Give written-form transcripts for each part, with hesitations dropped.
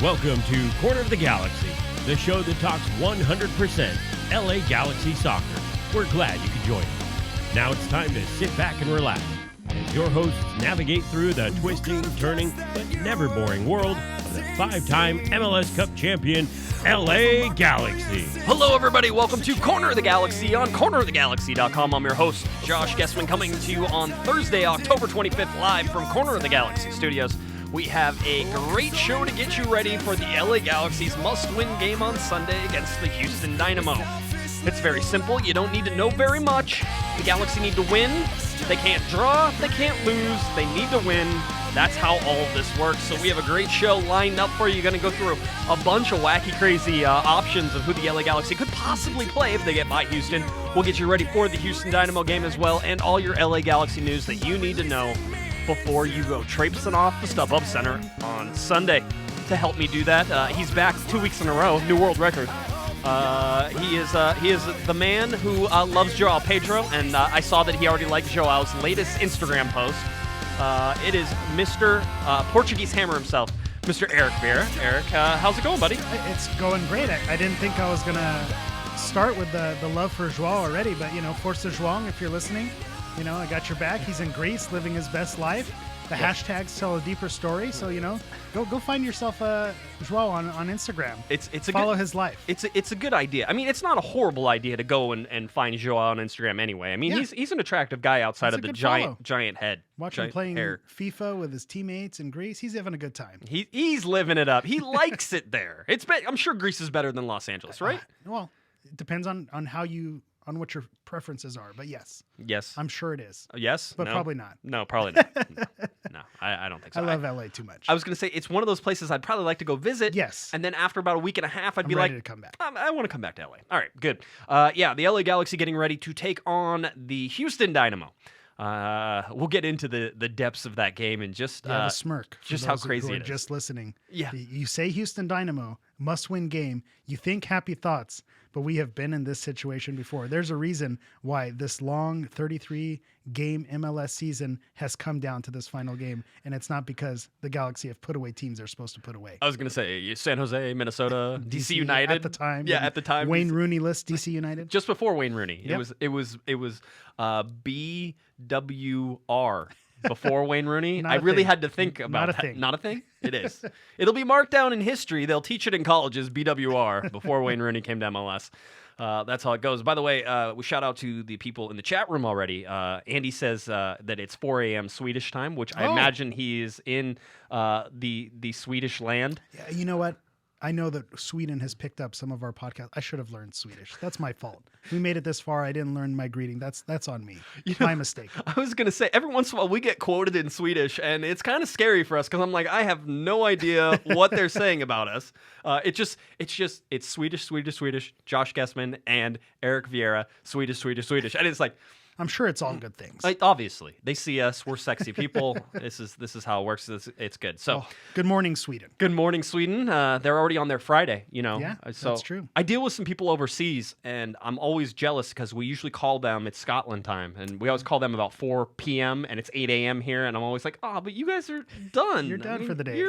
Welcome to Corner of the Galaxy, the show that talks 100% LA Galaxy soccer. We're glad you could join us. Now it's time to sit back and relax as your hosts navigate through the twisting, turning, but never boring world of the five-time MLS Cup champion, LA Galaxy. Hello, everybody. Welcome to Corner of the Galaxy on cornerofthegalaxy.com. I'm your host, Josh Guesman, coming to you on Thursday, October 25th, live from Corner of the Galaxy Studios. We have a great show to get you ready for the LA Galaxy's must-win game on Sunday against the Houston Dynamo. It's very simple. You don't need to know very much. The Galaxy need to win. They can't draw. They can't lose. They need to win. That's how all of this works. So we have a great show lined up for you. You're going to go through a bunch of wacky, crazy options of who the LA Galaxy could possibly play if they get by Houston. We'll get you ready for the Houston Dynamo game as well, and all your LA Galaxy news that you need to know before you go traipsing off the StubHub Center on Sunday. To help me do that, he's back 2 weeks in a row, new world record. He is the man who loves Joao Pedro, and I saw that he already liked Joao's latest Instagram post. It is Mr. Portuguese Hammer himself, Mr. Eric Vieira. Eric, how's it going, buddy? It's going great. I didn't think I was going to start with the love for Joao already, but, Forza Joao, if you're listening, I got your back. He's in Greece living his best life. The hashtags tell a deeper story, so, go find yourself a Joao on Instagram. Follow his life. It's a good idea. I mean, it's not a horrible idea to go and find Joao on Instagram anyway. I mean, he's an attractive guy outside of the giant head. Watch him playing FIFA with his teammates in Greece. He's having a good time. He's living it up. He likes it there. I'm sure Greece is better than Los Angeles, right? Well, it depends on what your preferences are, but yes. Yes. I'm sure it is. Yes? But probably not. No, probably not. No, I don't think so. I love LA too much. I was going to say, it's one of those places I'd probably like to go visit. Yes. And then after about a week and a half, I'd be ready like, to come back. I want to come back to LA. All right, good. The LA Galaxy getting ready to take on the Houston Dynamo. We'll get into the depths of that game and just a smirk. Just how crazy it is. Just listening. Yeah. You say Houston Dynamo, must-win game. You think happy thoughts, but we have been in this situation before. There's a reason why this long 33-game MLS season has come down to this final game, and it's not because the Galaxy have put away teams they're supposed to put away. I was going to say San Jose, Minnesota, DC United at the time. Yeah, at the time. Wayne Rooney list DC United. Just before Wayne Rooney. Yep. It was BWR. Before Wayne Rooney, I really had to think about that. Not a thing? It is. It'll be marked down in history. They'll teach it in colleges, BWR, before Wayne Rooney came to MLS. That's how it goes. By the way, we shout out to the people in the chat room already. Andy says that it's 4 a.m. Swedish time, which I imagine he is in the Swedish land. Yeah, you know what? I know that Sweden has picked up some of our podcasts. I should have learned Swedish. That's my fault. We made it this far. I didn't learn my greeting. That's on me. My mistake. I was going to say, every once in a while we get quoted in Swedish, and it's kind of scary for us because I'm like, I have no idea what they're saying about us. It's Swedish, Josh Guesman, and Eric Vieira, Swedish. And it's like, I'm sure it's all good things. Obviously, they see us. We're sexy people. This is how it works. It's good. So, good morning, Sweden. Good morning, Sweden. They're already on their Friday. Yeah, that's true. I deal with some people overseas, and I'm always jealous because we usually call them. It's Scotland time, and we always call them about 4 p.m. and it's 8 a.m. here, and I'm always like, but you guys are done. You're done for the day.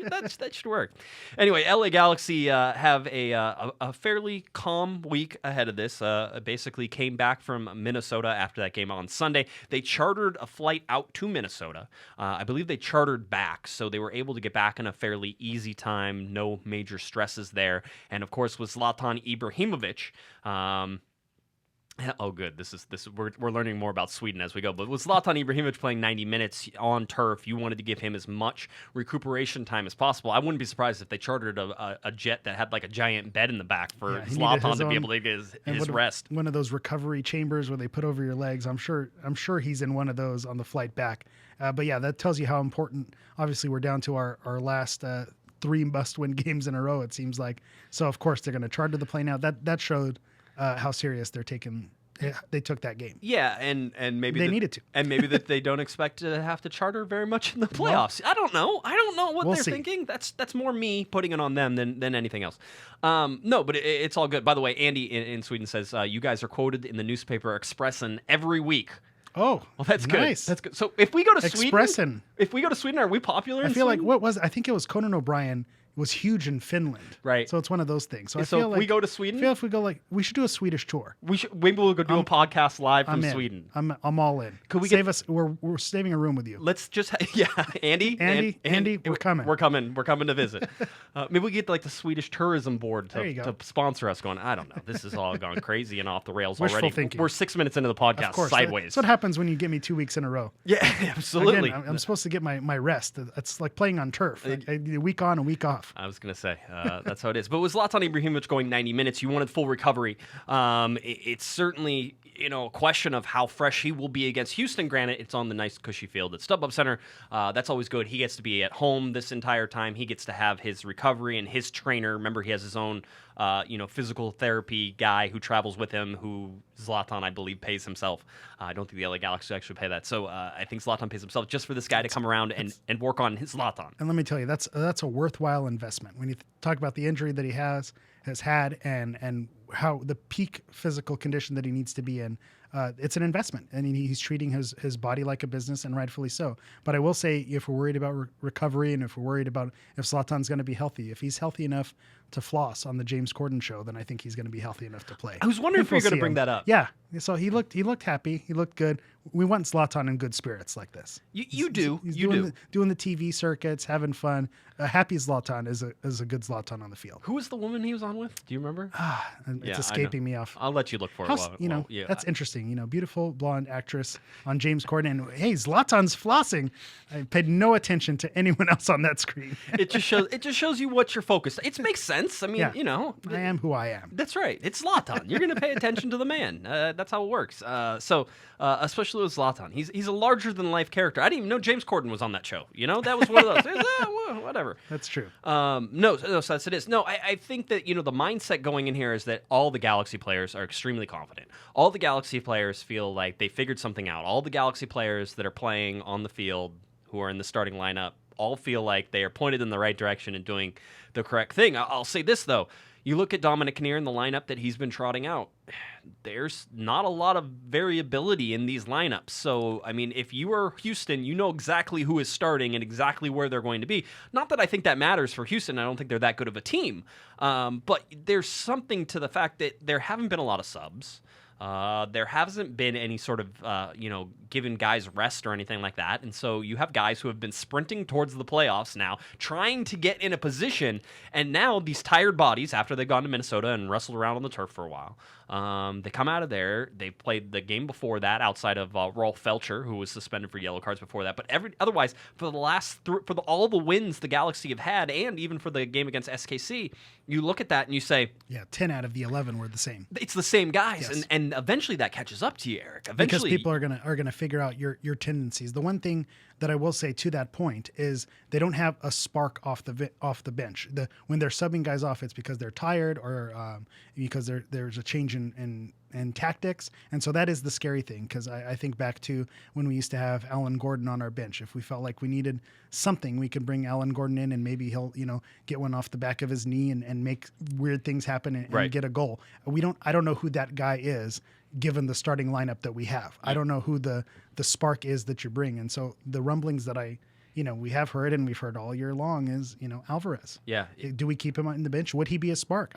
That should work. Anyway, LA Galaxy have a fairly calm week ahead of this. Basically, came back from Minnesota after that game on Sunday. They chartered a flight out to Minnesota. I believe they chartered back, so they were able to get back in a fairly easy time. No major stresses there. And of course, with Zlatan Ibrahimovic. Oh, good. This is we're learning more about Sweden as we go. But with Zlatan Ibrahimovic playing 90 minutes on turf, you wanted to give him as much recuperation time as possible. I wouldn't be surprised if they chartered a jet that had like a giant bed in the back for Zlatan to be able to get his rest. One of those recovery chambers where they put over your legs. I'm sure he's in one of those on the flight back. But yeah, that tells you how important. Obviously, we're down to our last 3 must-win games in a row. It seems like. So of course they're going to charter the plane out. That showed how serious they're taking. They took that game. Yeah, and maybe they needed to, and maybe that they don't expect to have to charter very much in the playoffs. No. I don't know what they're thinking. That's more me putting it on them than anything else. No, but it's all good. By the way, Andy in Sweden says you guys are quoted in the newspaper Expressen every week. Oh, well, that's nice. Good. That's good. So if we go to Sweden, are we popular? I feel like I think it was Conan O'Brien was huge in Finland. Right. So it's one of those things. So I So feel if like we go to Sweden, I feel if we go we should do a Swedish tour. maybe we'll go do a podcast live from I'm in. Sweden. I'm all in. Could we save us? We're saving a room with you. Let's just Andy, we're coming. We're coming to visit. Maybe we get like the Swedish tourism board There you to go. sponsor us. Going, I don't know. This has all gone crazy and off the rails Wishful already. thinking. We're 6 minutes into the podcast, Of course, sideways. That's what happens when you give me 2 weeks in a row. Yeah, absolutely. Again, I'm supposed to get my rest. It's like playing on turf. A week on, a week off. I was going to say, that's how it is. But with Zlatan Ibrahimovic going 90 minutes, you wanted full recovery. It's certainly, a question of how fresh he will be against Houston. Granted, it's on the nice, cushy field at StubHub Center. That's always good. He gets to be at home this entire time. He gets to have his recovery and his trainer. Remember, he has his own, physical therapy guy who travels with him, who Zlatan, I believe, pays himself. I don't think the LA Galaxy actually pay that. So I think Zlatan pays himself just for this guy to come around and work on his Zlatan. And let me tell you, that's a worthwhile investment. When you talk about the injury that he has had and how the peak physical condition that he needs to be in, it's an investment, and he's treating his body like a business, and rightfully so. But I will say, if we're worried about recovery and if we're worried about if Zlatan's going to be healthy, if he's healthy enough to floss on the James Corden show, then I think he's going to be healthy enough to play. I was wondering if you were going to bring that up. Yeah. So he looked happy. He looked good. We want Zlatan in good spirits like this. You do. He's You do. doing the TV circuits, having fun. A happy Zlatan is a good Zlatan on the field. Who was the woman he was on with? Do you remember? It's escaping me off. I'll let you look for it. That's interesting. Beautiful blonde actress on James Corden. And hey, Zlatan's flossing. I paid no attention to anyone else on that screen. It just shows you what you're focused on. It makes sense. I mean, I am who I am. That's right. It's Zlatan. You're going to pay attention to the man. That's how it works. Especially with Zlatan, he's a larger than life character. I didn't even know James Corden was on that show. That was one of those. Whatever. That's true. No, so that's it is. No, I think that the mindset going in here is that all the Galaxy players are extremely confident. All the Galaxy players feel like they figured something out. All the Galaxy players that are playing on the field, who are in the starting lineup, all feel like they are pointed in the right direction and doing the correct thing. I'll say this though. You look at Dominic Kinnear in the lineup that he's been trotting out, there's not a lot of variability in these lineups. So, I mean, if you are Houston, you know exactly who is starting and exactly where they're going to be. Not that I think that matters for Houston. I don't think they're that good of a team. But there's something to the fact that there haven't been a lot of subs. There hasn't been any sort of, giving guys rest or anything like that. And so you have guys who have been sprinting towards the playoffs now, trying to get in a position. And now these tired bodies, after they've gone to Minnesota and wrestled around on the turf for a while, they come out of there. They played the game before that outside of Rolf Felcher, who was suspended for yellow cards before that. But otherwise, for the last all the wins the Galaxy have had, and even for the game against SKC, you look at that and you say, 10 out of the 11 were the same. It's the same guys, Yes. and eventually that catches up to you, Eric. Because people are gonna figure out your tendencies. The one thing that I will say to that point is they don't have a spark off the bench. When they're subbing guys off, it's because they're tired or because there's a change in tactics. And so that is the scary thing, because I think back to when we used to have Alan Gordon on our bench. If we felt like we needed something, we could bring Alan Gordon in and maybe he'll get one off the back of his knee and make weird things happen and get a goal. I don't know who that guy is, given the starting lineup that we have. I don't know who the spark is that you bring. And so the rumblings that we have heard and we've heard all year long is, Alvarez. Yeah. Do we keep him on the bench? Would he be a spark?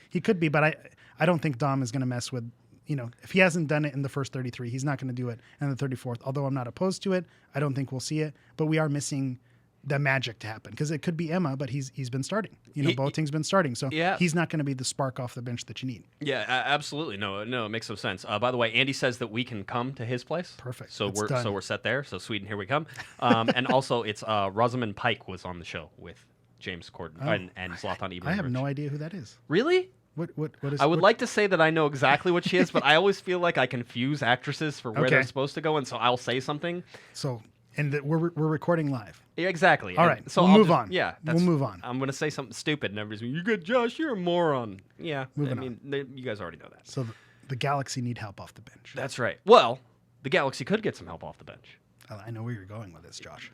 He could be, but I don't think Dom is going to mess with, if he hasn't done it in the first 33, he's not going to do it in the 34th. Although I'm not opposed to it, I don't think we'll see it, but we are missing the magic to happen, because it could be Emma, but he's been starting. Boateng's been starting, so he's not going to be the spark off the bench that you need. Yeah, absolutely. No, it makes some sense. By the way, Andy says that we can come to his place. Perfect. So we're set there. So Sweden, here we come. And also, it's Rosamund Pike was on the show with James Corden and Zlatan Ibrahimovic. I have no idea who that is. Really? What is? I would like to say that I know exactly what she is, but I always feel like I confuse actresses for where they're supposed to go, and so I'll say something. So. And we're recording live. Yeah, exactly. All right. So we'll move on. Yeah. We'll move on. I'm going to say something stupid, and everybody's going, you good, Josh? You're a moron. Yeah. You guys already know that. So the Galaxy need help off the bench. That's right. Well, the Galaxy could get some help off the bench. I know where you're going with this, Josh.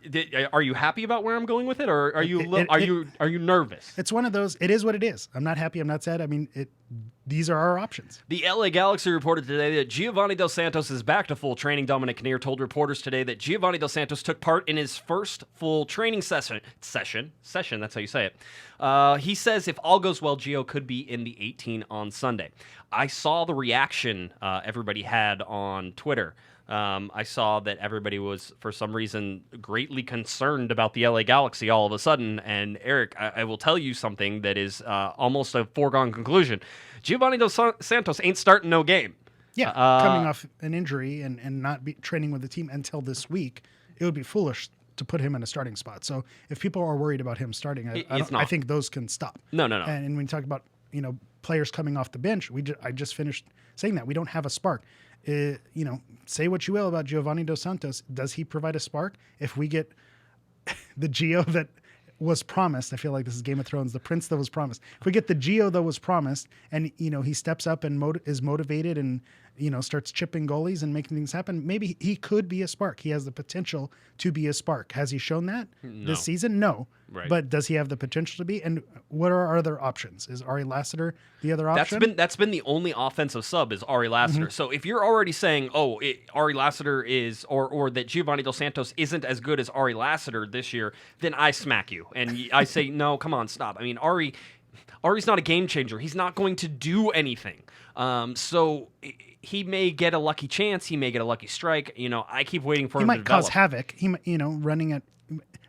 Are you happy about where I'm going with it, or are you nervous? It's one of those. It is what it is. I'm not happy. I'm not sad. I mean, these are our options. The LA Galaxy reported today that Giovani dos Santos is back to full training. Dominic Kinnear told reporters today that Giovani dos Santos took part in his first full training session, that's how you say it. He says if all goes well, Gio could be in the 18 on Sunday. I saw the reaction everybody had on Twitter. I saw that everybody was, for some reason, greatly concerned about the LA Galaxy all of a sudden. And Eric, I will tell you something that is almost a foregone conclusion. Giovani dos Santos ain't starting no game. Yeah, coming off an injury and not be training with the team until this week, it would be foolish to put him in a starting spot. So if people are worried about him starting, I think those can stop. No. And when you talk about players coming off the bench, I just finished saying that we don't have a spark. Say what you will about Giovani dos Santos. Does he provide a spark? If we get the Gio that was promised, I feel like this is Game of Thrones, the prince that was promised. If we get the Gio that was promised and, he steps up and is motivated and, starts chipping goalies and making things happen, maybe he could be a spark. He has the potential to be a spark. Has he shown that this season? No. Right. But does he have the potential to be? And what are our other options? Is Ari Lassiter the other option? That's been the only offensive sub is Ari Lassiter. Mm-hmm. So if you're already saying, Ari Lassiter is, or that Giovani dos Santos isn't as good as Ari Lassiter this year, then I smack you. And I say, no, come on, stop. I mean, Ari's not a game changer. He's not going to do anything. So he may get a lucky chance. He may get a lucky strike. I keep waiting for him to develop. He might cause havoc. Running it.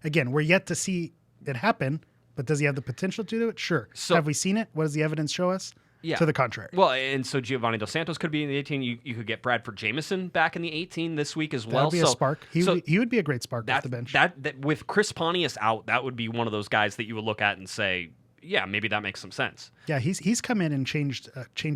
Again, we're yet to see it happen, but does he have the potential to do it? Sure. So, have we seen it? What does the evidence show us? Yeah. To the contrary. Well, and so Giovani dos Santos could be in the 18. You could get Bradford Jamison back in the 18 this week as well. That would be a spark. He would be a great spark off the bench. That with Chris Pontius out, that would be one of those guys that you would look at and say, yeah, maybe that makes some sense. Yeah, he's come in and changed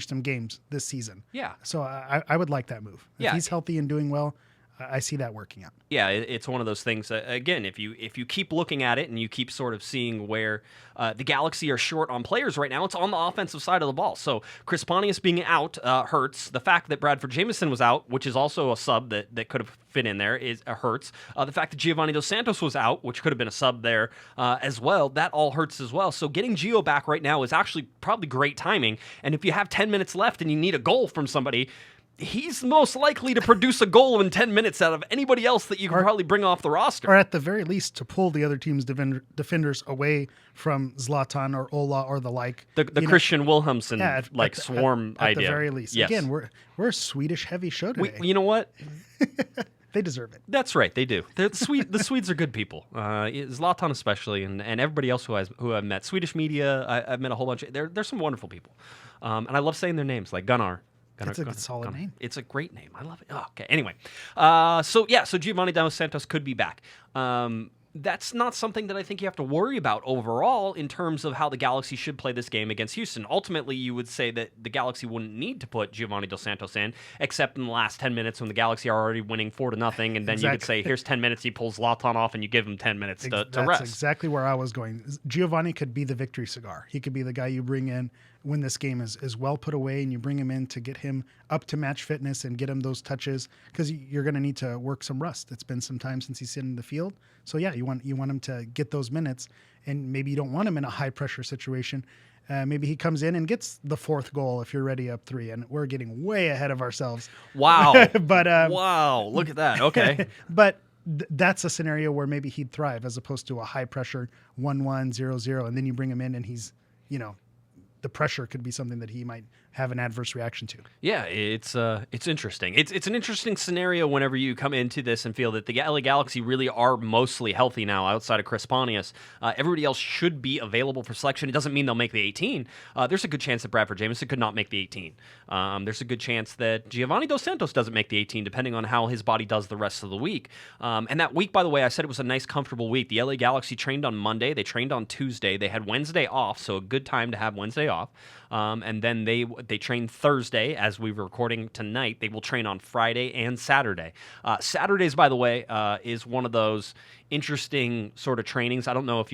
some games this season. Yeah. So I would like that move. If he's healthy and doing well, I see that working out. Yeah, it's one of those things. Again, if you keep looking at it and you keep sort of seeing where the Galaxy are short on players right now, it's on the offensive side of the ball. So Chris Pontius being out hurts. The fact that Bradford Jamison was out, which is also a sub that could have fit in there, hurts. The fact that Giovani dos Santos was out, which could have been a sub there as well, that all hurts as well. So getting Gio back right now is actually probably great timing. And if you have 10 minutes left and you need a goal from somebody, he's most likely to produce a goal in 10 minutes out of anybody else that you can probably bring off the roster. Or at the very least, to pull the other team's defenders away from Zlatan or Ola or the like. The Christian Wilhelmsson swarm idea. At the very least. Yes. Again, we're a Swedish-heavy show today. You know what? They deserve it. That's right, they do. The Swedes are good people. Zlatan especially, and everybody else who I've met. Swedish media, I've met a whole bunch. They're some wonderful people. And I love saying their names, like Gunnar. It's a solid name. It's a great name. I love it. Oh, okay. Anyway, so Giovani dos Santos could be back. That's not something that I think you have to worry about overall in terms of how the Galaxy should play this game against Houston. Ultimately, you would say that the Galaxy wouldn't need to put Giovani dos Santos in, except in the last 10 minutes when the Galaxy are already winning 4-0, and then you could say, here's 10 minutes, he pulls Zlatan off, and you give him 10 minutes to rest. That's exactly where I was going. Giovani could be the victory cigar. He could be the guy you bring in when this game is well put away, and you bring him in to get him up to match fitness and get him those touches, because you're going to need to work some rust. It's been some time since he's sitting in the field. So yeah, you want him to get those minutes, and maybe you don't want him in a high pressure situation. Maybe he comes in and gets the fourth goal if you're already up 3, and we're getting way ahead of ourselves. Wow. But wow, look at that. Okay. But that's a scenario where maybe he'd thrive as opposed to a high pressure 1-1, 0-0, and then you bring him in and he's, the pressure could be something that he might have an adverse reaction to. Yeah, it's interesting. It's an interesting scenario whenever you come into this and feel that the LA Galaxy really are mostly healthy now outside of Chris Pontius. Everybody else should be available for selection. It doesn't mean they'll make the 18. There's a good chance that Bradford Jamison could not make the 18. There's a good chance that Giovani dos Santos doesn't make the 18, depending on how his body does the rest of the week. And that week, by the way, I said it was a nice, comfortable week. The LA Galaxy trained on Monday. They trained on Tuesday. They had Wednesday off, so a good time to have Wednesday off. And then they train Thursday, as we're recording tonight. They will train on Friday and Saturday. Saturdays, by the way, is one of those, interesting sort of trainings. I don't know if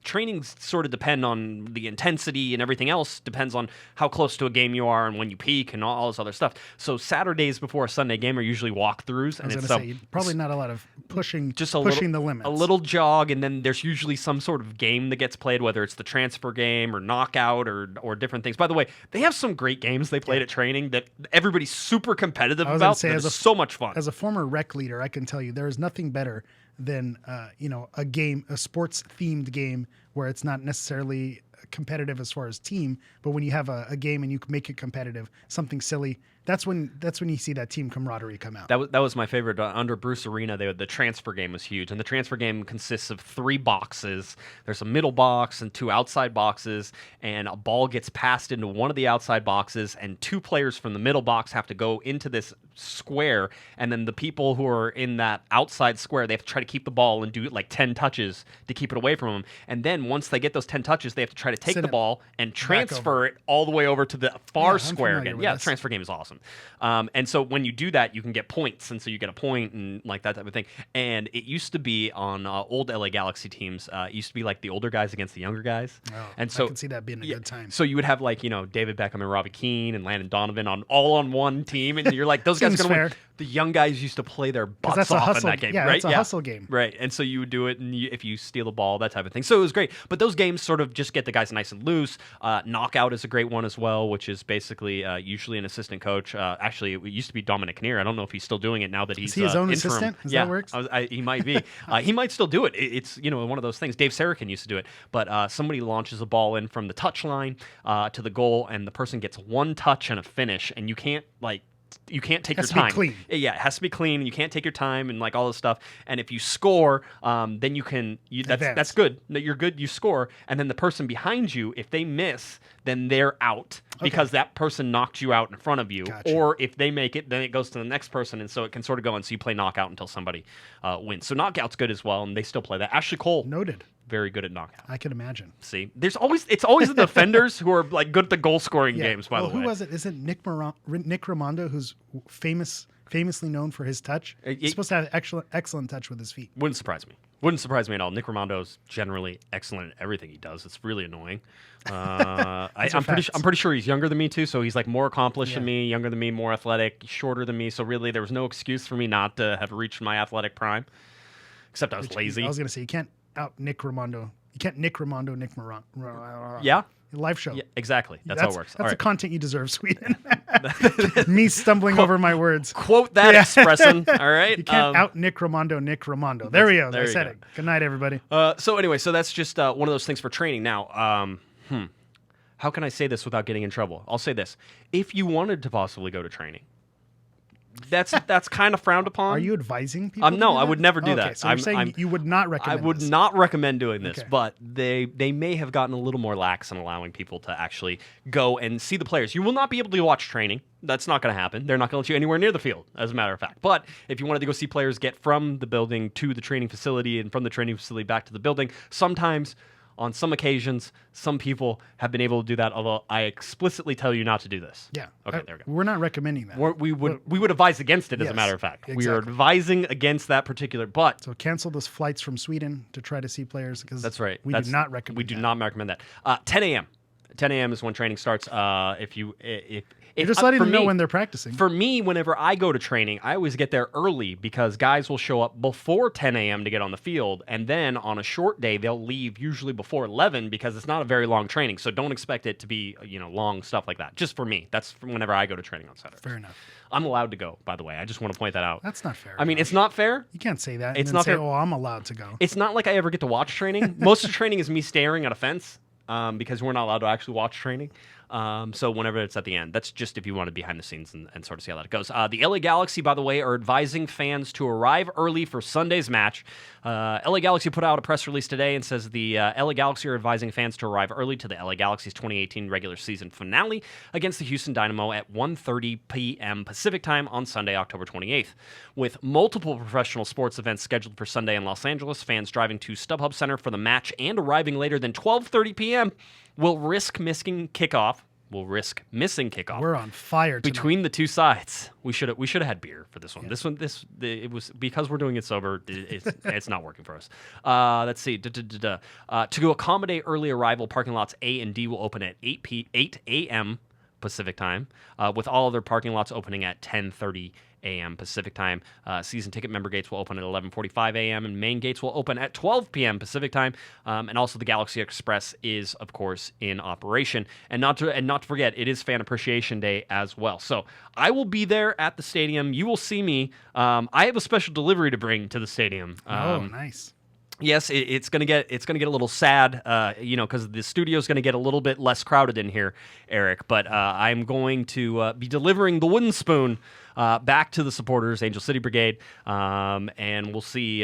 trainings sort of depend on the intensity, and everything else depends on how close to a game you are and when you peak and all this other stuff. So Saturdays before a Sunday game are usually walkthroughs, and it's probably not a lot of pushing the limits. A little jog, and then there's usually some sort of game that gets played, whether it's the transfer game or knockout or different things. By the way, they have some great games they played at training that everybody's super competitive about. It's so much fun. As a former rec leader, I can tell you there is nothing better than a sports themed game where it's not necessarily competitive as far as team, but when you have a game and you can make it competitive, something silly, that's when you see that team camaraderie come out. That was my favorite. Under Bruce Arena, the transfer game was huge, and the transfer game consists of 3 boxes. There's a middle box and 2 outside boxes, and a ball gets passed into one of the outside boxes, and 2 players from the middle box have to go into this square, and then the people who are in that outside square, they have to try to keep the ball and do like 10 touches to keep it away from them. And then once they get those 10 touches, they have to try to take the ball and transfer it all the way over to the far square again. Yeah, the transfer game is awesome. And so when you do that, you can get points, and so you get a point and like that type of thing. And it used to be on old LA Galaxy teams, it used to be like the older guys against the younger guys. Oh, and so I can see that being a good time. So you would have like, David Beckham and Robbie Keane and Landon Donovan all on one team, and you're like, those guys are going to win. The young guys used to play their butts off in that game, right? It's a hustle game. Right, and so you would do it, and if you steal the ball, that type of thing. So it was great. But those games sort of just get the guys nice and loose. Knockout is a great one as well, which is basically usually an assistant coach. Actually, it used to be Dominic Kinnear. I don't know if he's still doing it now that he's is he his own interim. assistant? Is that works? He might be. He might still do it. It's one of those things. Dave Sarakin used to do it. But somebody launches a ball in from the touch line to the goal, and the person gets one touch and a finish, and you can't take your time. It has to be clean. Yeah, it has to be clean. You can't take your time and like all this stuff. And if you score, then you can. That's good. You're good. You score, and then the person behind you, if they miss, then they're out because that person knocked you out in front of you. Gotcha. Or if they make it, then it goes to the next person, and so it can sort of go. And so you play knockout until somebody wins. So knockout's good as well, and they still play that. Ashley Cole, noted. Very good at knockout. I can imagine. See, it's always the defenders who are like good at the goal scoring games. By the way, who was it? Is it Nick Rimando, who's famously known for his touch? He's supposed to have excellent touch with his feet. Wouldn't surprise me. Wouldn't surprise me at all. Nick Rimando's generally excellent at everything he does. It's really annoying. I'm pretty sure he's younger than me too, so he's like more accomplished than me, younger than me, more athletic, shorter than me. So really, there was no excuse for me not to have reached my athletic prime. Except I was lazy. I was going to say you can't out Nick Rimando. You can't Nick Rimando, Nick Morano. Yeah. Live show. Yeah, exactly. That's how it works. That's the content you deserve, Sweden. Me stumbling over my words. Quote that expression. All right. You can't out Nick Rimando. There we go. I said it. Good night, everybody. So anyway, that's just one of those things for training. Now, how can I say this without getting in trouble? I'll say this: if you wanted to possibly go to training, that's kind of frowned upon. Are you advising people? No, I would never do that. So you're saying you would not recommend I would not recommend doing this, but they may have gotten a little more lax in allowing people to actually go and see the players. You will not be able to watch training. That's not going to happen. They're not going to let you anywhere near the field, as a matter of fact. But if you wanted to go see players get from the building to the training facility and from the training facility back to the building, sometimes, on some occasions, some people have been able to do that, although I explicitly tell you not to do this. Yeah. Okay, there we go. We're not recommending that. We would advise against it, as a matter of fact. Exactly. We are advising against that particular, but... So cancel those flights from Sweden to try to see players, because that's right. We do not recommend We do not recommend that. 10 a.m. 10 a.m. is when training starts. You're just letting them know when they're practicing. For me, whenever I go to training, I always get there early because guys will show up before 10 a.m. to get on the field, and then on a short day, they'll leave usually before 11 because it's not a very long training. So don't expect it to be long stuff like that. Just for me, that's whenever I go to training on Saturdays. Fair enough. I'm allowed to go, by the way. I just want to point that out. That's not fair. I mean, it's not fair. You can't say that. It's and not say, fair. Oh, I'm allowed to go. It's not like I ever get to watch training. Most of the training is me staring at a fence. Because we're not allowed to actually watch training. So whenever it's at the end, that's just if you want to behind the scenes and sort of see how that goes. The LA Galaxy, by the way, are advising fans to arrive early for Sunday's match. LA Galaxy put out a press release today and says the LA Galaxy are advising fans to arrive early to the LA Galaxy's 2018 regular season finale against the Houston Dynamo at 1:30 p.m. Pacific time on Sunday, October 28th. With multiple professional sports events scheduled for Sunday in Los Angeles, fans driving to StubHub Center for the match and arriving later than 12:30 p.m. will risk missing kickoff. will risk missing kickoff. We're on fire tonight. Between the two sides. We should have had beer for this one. Yeah. It was because we're doing it sober. It's not working for us. Let's see. To accommodate early arrival, parking lots A and D will open at 8 a.m. Pacific time, with all other parking lots opening at 10:30 a.m. Pacific time. Season ticket member gates will open at 11:45 a.m. and main gates will open at 12 p.m. Pacific time. And also the Galaxy Express is, of course, in operation. And not to forget, it is Fan Appreciation Day as well. So I will be there at the stadium. You will see me. I have a special delivery to bring to the stadium. Nice. Yes, it's gonna get a little sad, because the studio is gonna get a little bit less crowded in here, Eric. But I'm going to be delivering the wooden spoon back to the supporters, Angel City Brigade, and we'll see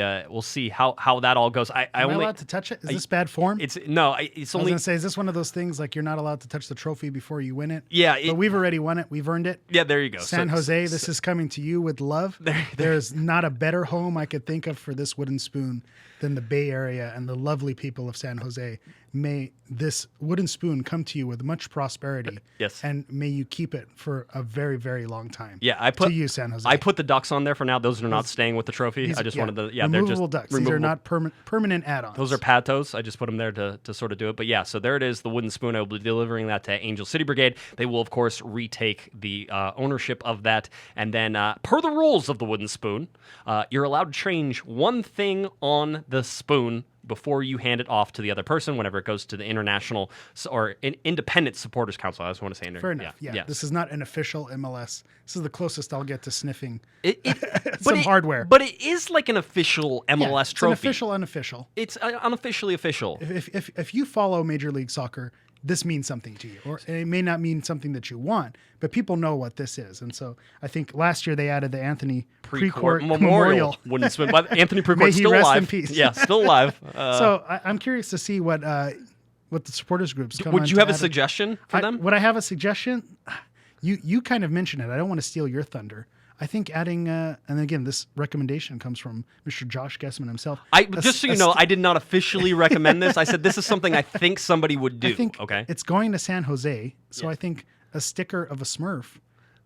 how that all goes. Am I allowed to touch it? Is this bad form? It's only. I was gonna say, is this one of those things like you're not allowed to touch the trophy before you win it? Yeah, but we've already won it. We've earned it. Yeah, there you go. San Jose, this is coming to you with love. There's not a better home I could think of for this wooden spoon than the Bay Area and the lovely people of San Jose. May this wooden spoon come to you with much prosperity. Yes. And may you keep it for a very, very long time. Yeah, to you, San Jose. I put the ducks on there for now. Those are not staying with the trophy. I just wanted the they're just ducks. These are not permanent add-ons. Those are patos. I just put them there to sort of do it. But yeah, so there it is, the wooden spoon. I will be delivering that to Angel City Brigade. They will, of course, retake the ownership of that. And then, per the rules of the wooden spoon, you're allowed to change one thing on the spoon before you hand it off to the other person whenever it goes to the International or Independent Supporters Council. I just want to say. Fair enough. Yeah. This is not an official MLS. This is the closest I'll get to sniffing hardware. But it is like an official MLS trophy. It's an official unofficial. It's unofficially official. If you follow Major League Soccer, this means something to you, or it may not mean something that you want, but people know what this is. And so I think last year they added the Anthony Precourt Memorial. Wouldn't swim, but Anthony Precourt May he still rest alive. in peace. Yeah, still alive. So I'm curious to see what the supporters groups come on. Would you have a suggestion for them? Would I have a suggestion? You kind of mentioned it. I don't want to steal your thunder. I think adding, and again, this recommendation comes from Mr. Josh Guesman himself. Just so you know, I did not officially recommend this. I said this is something I think somebody would do. I think okay, it's going to San Jose, so I think a sticker of a Smurf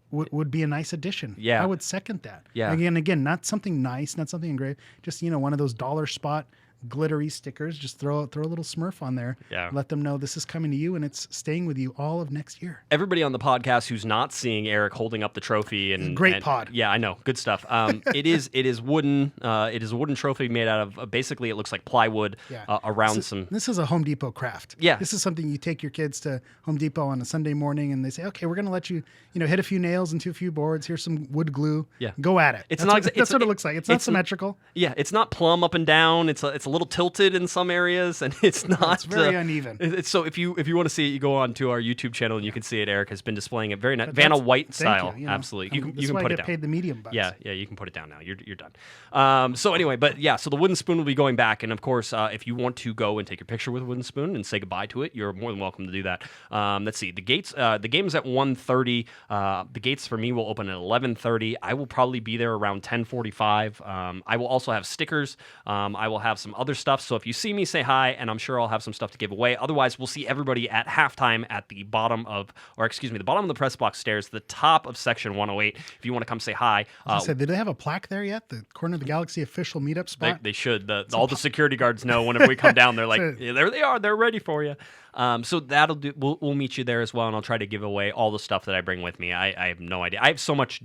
would be a nice addition. Yeah, I would second that. Yeah, again, not something nice, not something engraved, just one of those dollar spot glittery stickers. Just throw a little Smurf on there. Yeah. Let them know this is coming to you and it's staying with you all of next year. Everybody on the podcast who's not seeing Eric holding up the trophy and great pod. Yeah, I know. Good stuff. It is wooden. It is a wooden trophy made out of basically it looks like plywood around some. This is a Home Depot craft. Yeah. This is something you take your kids to Home Depot on a Sunday morning and they say, okay, we're going to let you, hit a few nails into a few boards. Here's some wood glue. Yeah. Go at it. That's what it looks like. It's not symmetrical. Yeah. It's not plumb up and down. It's a little tilted in some areas, and it's not. It's very uneven. So if you want to see it, you go on to our YouTube channel and you can see it. Eric has been displaying it very nice, Vanna White style. Absolutely, you can put it down. Paid the medium bucks. Yeah, you can put it down now. You're done. So anyway, so the wooden spoon will be going back, and of course, if you want to go and take a picture with a wooden spoon and say goodbye to it, you're more than welcome to do that. Let's see, the gates. The game is at 1:30. The gates for me will open at 11:30. I will probably be there around 10:45. I will also have stickers. I will have some other stuff. So if you see me, say hi, and I'm sure I'll have some stuff to give away. Otherwise, we'll see everybody at halftime at the bottom of the press box stairs, the top of section 108. If you want to come say hi. Did they have a plaque there yet? The Corner of the Galaxy official meetup spot? They should. All the security guards know whenever we come down. They're like, there they are. They're ready for you. So that'll do. We'll meet you there as well, and I'll try to give away all the stuff that I bring with me. I have no idea. I have so much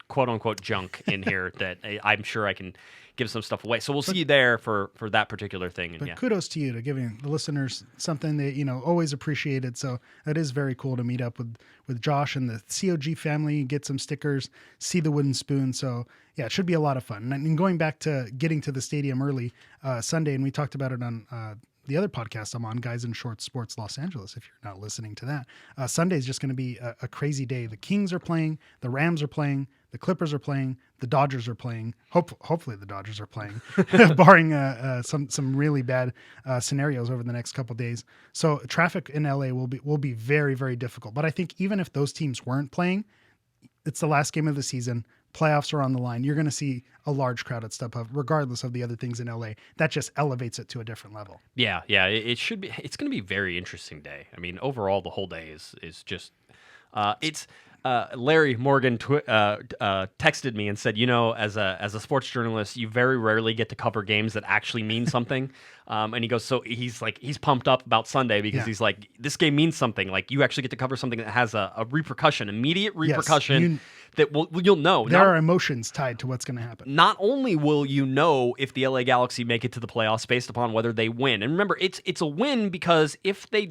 quote unquote junk in here that I'm sure I can give some stuff away. So we'll see you there for that particular thing. But kudos to you to giving the listeners something that, always appreciated. So that is very cool to meet up with Josh and the COG family, get some stickers, see the wooden spoon. So yeah, it should be a lot of fun. And going back to getting to the stadium early Sunday, and we talked about it on the other podcast I'm on, Guys in Shorts Sports Los Angeles, if you're not listening to that. Sunday is just going to be a crazy day. The Kings are playing, the Rams are playing, the Clippers are playing, the Dodgers are playing. Hopefully the Dodgers are playing, barring some really bad scenarios over the next couple days. So traffic in LA will be very, very difficult. But I think even if those teams weren't playing, it's the last game of the season. playoffs are on the line, you're going to see a large crowd at StubHub, regardless of the other things in LA. That just elevates it to a different level. Yeah. It should be. It's going to be a very interesting day. I mean, overall, the whole day is just. It's Larry Morgan texted me and said, as a sports journalist, you very rarely get to cover games that actually mean something. And he goes, so he's pumped up about Sunday because he's like, this game means something. Like, you actually get to cover something that has a repercussion, immediate repercussion that you'll know. There are emotions tied to what's going to happen. Not only will you know if the LA Galaxy make it to the playoffs based upon whether they win, and remember, it's a win because if they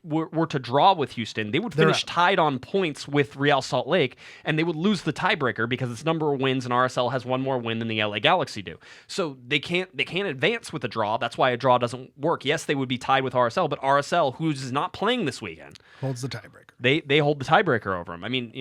were to draw with Houston, they would finish tied on points with Real Salt Lake, and they would lose the tiebreaker because it's number of wins, and RSL has one more win than the LA Galaxy do. So they can't advance with a draw. That's why a draw doesn't work. Yes, they would be tied with RSL, but RSL, who's not playing this weekend, holds the tiebreaker. They hold the tiebreaker over them. I mean,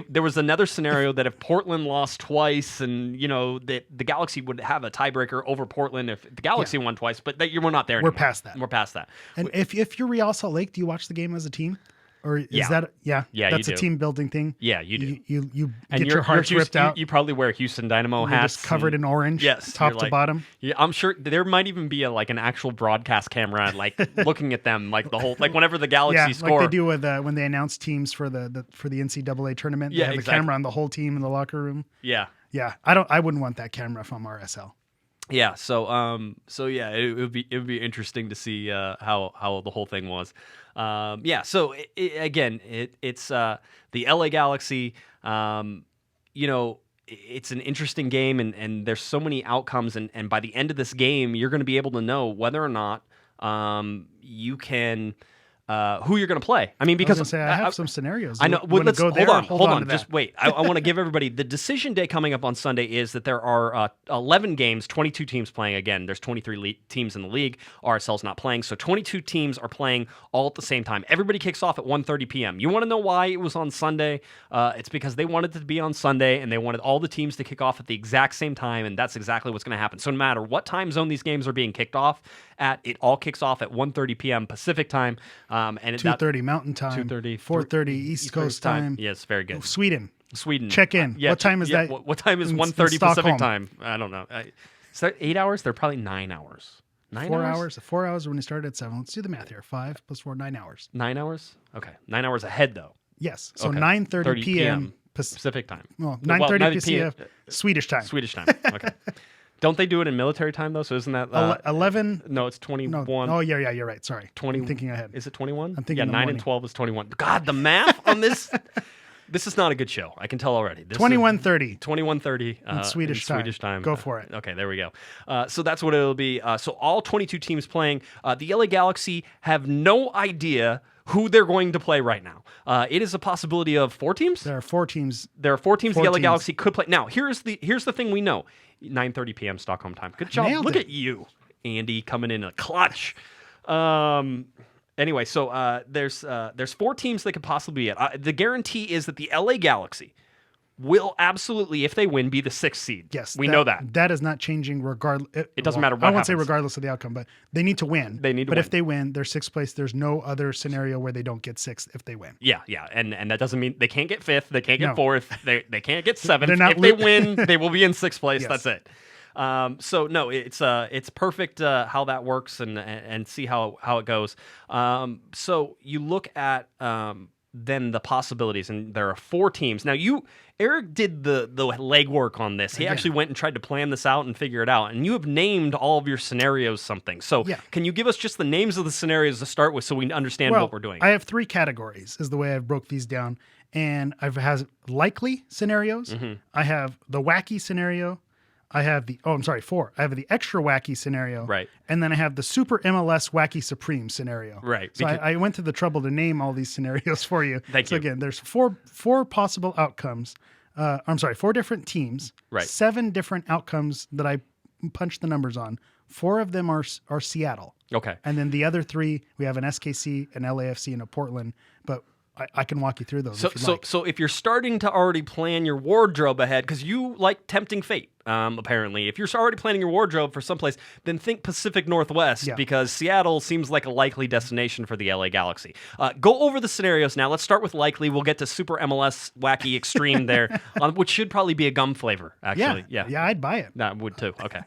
there was another scenario that if Portland lost twice, and the Galaxy would have a tiebreaker over Portland if the Galaxy won twice. But we're not there anymore. We're past that. We're past that. And if you're Real Salt Lake, do you watch the game as a team? Or is that that's a team building thing? Yeah, you do. You get your hearts ripped out. You probably wear Houston Dynamo hats, just covered in orange. Yes, top to bottom. Yeah, I'm sure there might even be an actual broadcast camera looking at them the whole whenever the Galaxy score. Like they do with when they announce teams for the NCAA tournament. They have the camera on the whole team in the locker room. Yeah. Yeah, I wouldn't want that camera if I'm RSL. Yeah, so yeah, it would be interesting to see how the whole thing was. So it's the LA Galaxy. It's an interesting game, and there's so many outcomes, and by the end of this game, you're going to be able to know whether or not you can. Who you're going to play. I mean, because I have some scenarios. I know. Well, let's go there. Hold on. Just wait. I want to give everybody the decision day coming up on Sunday is that there are 11 games, 22 teams playing. Again, there's 23 teams in the league. RSL's not playing, so 22 teams are playing all at the same time. Everybody kicks off at 1:30 p.m. You want to know why it was on Sunday? It's because they wanted it to be on Sunday, and they wanted all the teams to kick off at the exact same time, and that's exactly what's going to happen. So no matter what time zone these games are being kicked off at, it all kicks off at 1:30 p.m. Pacific time. And 2:30 Mountain Time, 2:30, 4:30 East Coast time. Yes, very good. Sweden. Check in. What time is that? What time is 1:30 Pacific time? I don't know. Is that 8 hours? They're probably 9 hours. 4 hours? 4 hours when you started at 7. Let's do the math here. 5 plus 4, 9 hours. 9 hours? Okay. 9 hours ahead, though. Yes. So 9:30 p.m. Pacific time. Well, 9:30 p.m. Swedish time. Okay. Don't they do it in military time, though? So isn't that 11? No, it's 21. No. Oh, yeah, you're right. Sorry. 20. I'm thinking ahead. Is it 21? I'm thinking 9 and 12 is 21. God, the math on this. This is not a good show. I can tell already. 21:30. 21:30 in Swedish time. Go for it. Okay, there we go. So that's what it'll be. So all 22 teams playing. The LA Galaxy have no idea who they're going to play right now. It is a possibility of 4 teams. There are 4 teams. The LA Galaxy could play. Now, here's the thing we know. 9:30 p.m. Stockholm time. Good job. Nailed Look it. at you, Andy, coming in a clutch. Anyway, so there's 4 teams that could possibly be it. The guarantee is that the LA Galaxy will absolutely, if they win, be the 6th seed. Yes. We know that. That is not changing regardless. It doesn't matter what I won't say happens. regardless of the outcome, but they need to win. But if they win, they're 6th place. There's no other scenario where they don't get 6th if they win. Yeah. And that doesn't mean they can't get 5th. They can't get 4th. They can't get 7th. If they win, they will be in 6th place. Yes. That's it. So no, it's perfect how that works and see how it goes. So you look at then the possibilities, and there are 4 teams. Now Eric did the legwork on this. He actually went and tried to plan this out and figure it out. And you have named all of your scenarios something. So can you give us just the names of the scenarios to start with so we understand what we're doing? I have 3 categories is the way I've broke these down. And I've has likely scenarios. Mm-hmm. I have the wacky scenario. I have 4. I have the extra wacky scenario. Right. And then I have the super MLS wacky supreme scenario. Right. So I went to the trouble to name all these scenarios for you. Thank you. So again, there's four possible outcomes. 4 different teams. Right. 7 different outcomes that I punched the numbers on. 4 of them are Seattle. Okay. And then the other 3, we have an SKC, an LAFC, and a Portland. But I can walk you through those if you'd like. So if you're starting to already plan your wardrobe ahead, because you like tempting fate. apparently. If you're already planning your wardrobe for someplace, then think Pacific Northwest, because Seattle seems like a likely destination for the LA Galaxy. Go over the scenarios now. Let's start with likely. We'll get to Super MLS Wacky Extreme there, which should probably be a gum flavor, actually. Yeah, I'd buy it. I would too. Okay.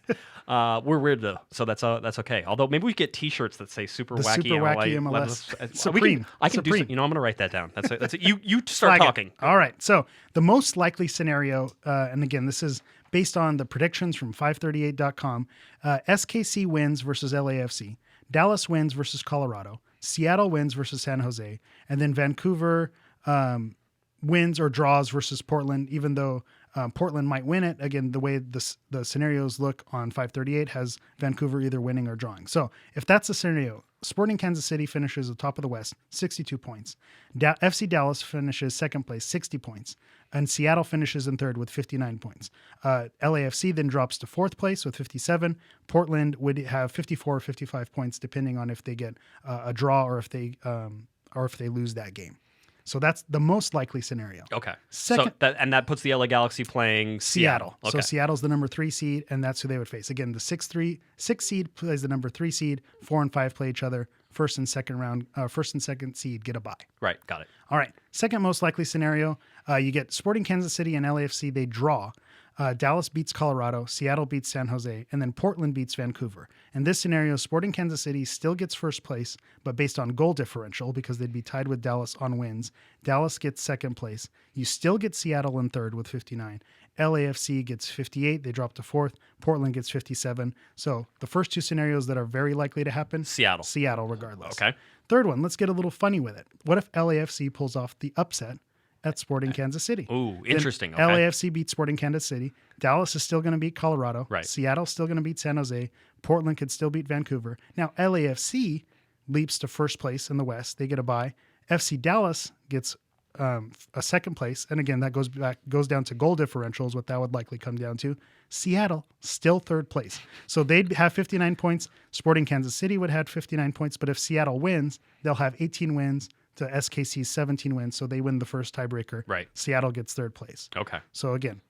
We're weird though, so that's okay. Although maybe we get T-shirts that say Super Wacky MLS Supreme. I can do. I'm going to write that down. That's it. You start talking. All right. So the most likely scenario, and again, this is based on the predictions from 538.com. SKC wins versus LAFC. Dallas wins versus Colorado. Seattle wins versus San Jose, and then Vancouver wins or draws versus Portland, even though Portland might win it. Again, the way the scenarios look on 538 has Vancouver either winning or drawing. So if that's the scenario, Sporting Kansas City finishes at the top of the West, 62 points. FC Dallas finishes second place, 60 points. And Seattle finishes in third with 59 points. LAFC then drops to fourth place with 57. Portland would have 54 or 55 points, depending on if they get a draw or if they lose that game. So that's the most likely scenario. Okay. Second, that puts the LA Galaxy playing Seattle. Okay. So Seattle's the number 3 seed, and that's who they would face. Again, the 6 seed plays the number 3 seed. 4 and 5 play each other. First and second seed get a bye. Right. Got it. All right. Second most likely scenario, you get Sporting Kansas City and LAFC. They draw. Dallas beats Colorado, Seattle beats San Jose, and then Portland beats Vancouver. In this scenario, Sporting Kansas City still gets first place, but based on goal differential, because they'd be tied with Dallas on wins. Dallas gets second place. You still get Seattle in third with 59. LAFC gets 58. They drop to fourth. Portland gets 57. So the first two scenarios that are very likely to happen, Seattle regardless. Okay. Third one, let's get a little funny with it. What if LAFC pulls off the upset at Sporting Kansas City? Ooh, interesting. Okay. LAFC beats Sporting Kansas City. Dallas is still going to beat Colorado. Right. Seattle's still going to beat San Jose. Portland could still beat Vancouver. Now, LAFC leaps to first place in the West. They get a bye. FC Dallas gets a second place. And again, that goes down to goal differentials, what that would likely come down to. Seattle, still third place. So they'd have 59 points. Sporting Kansas City would have 59 points. But if Seattle wins, they'll have 18 wins to SKC's 17 wins, so they win the first tiebreaker. Right. Seattle gets third place. Okay. So again,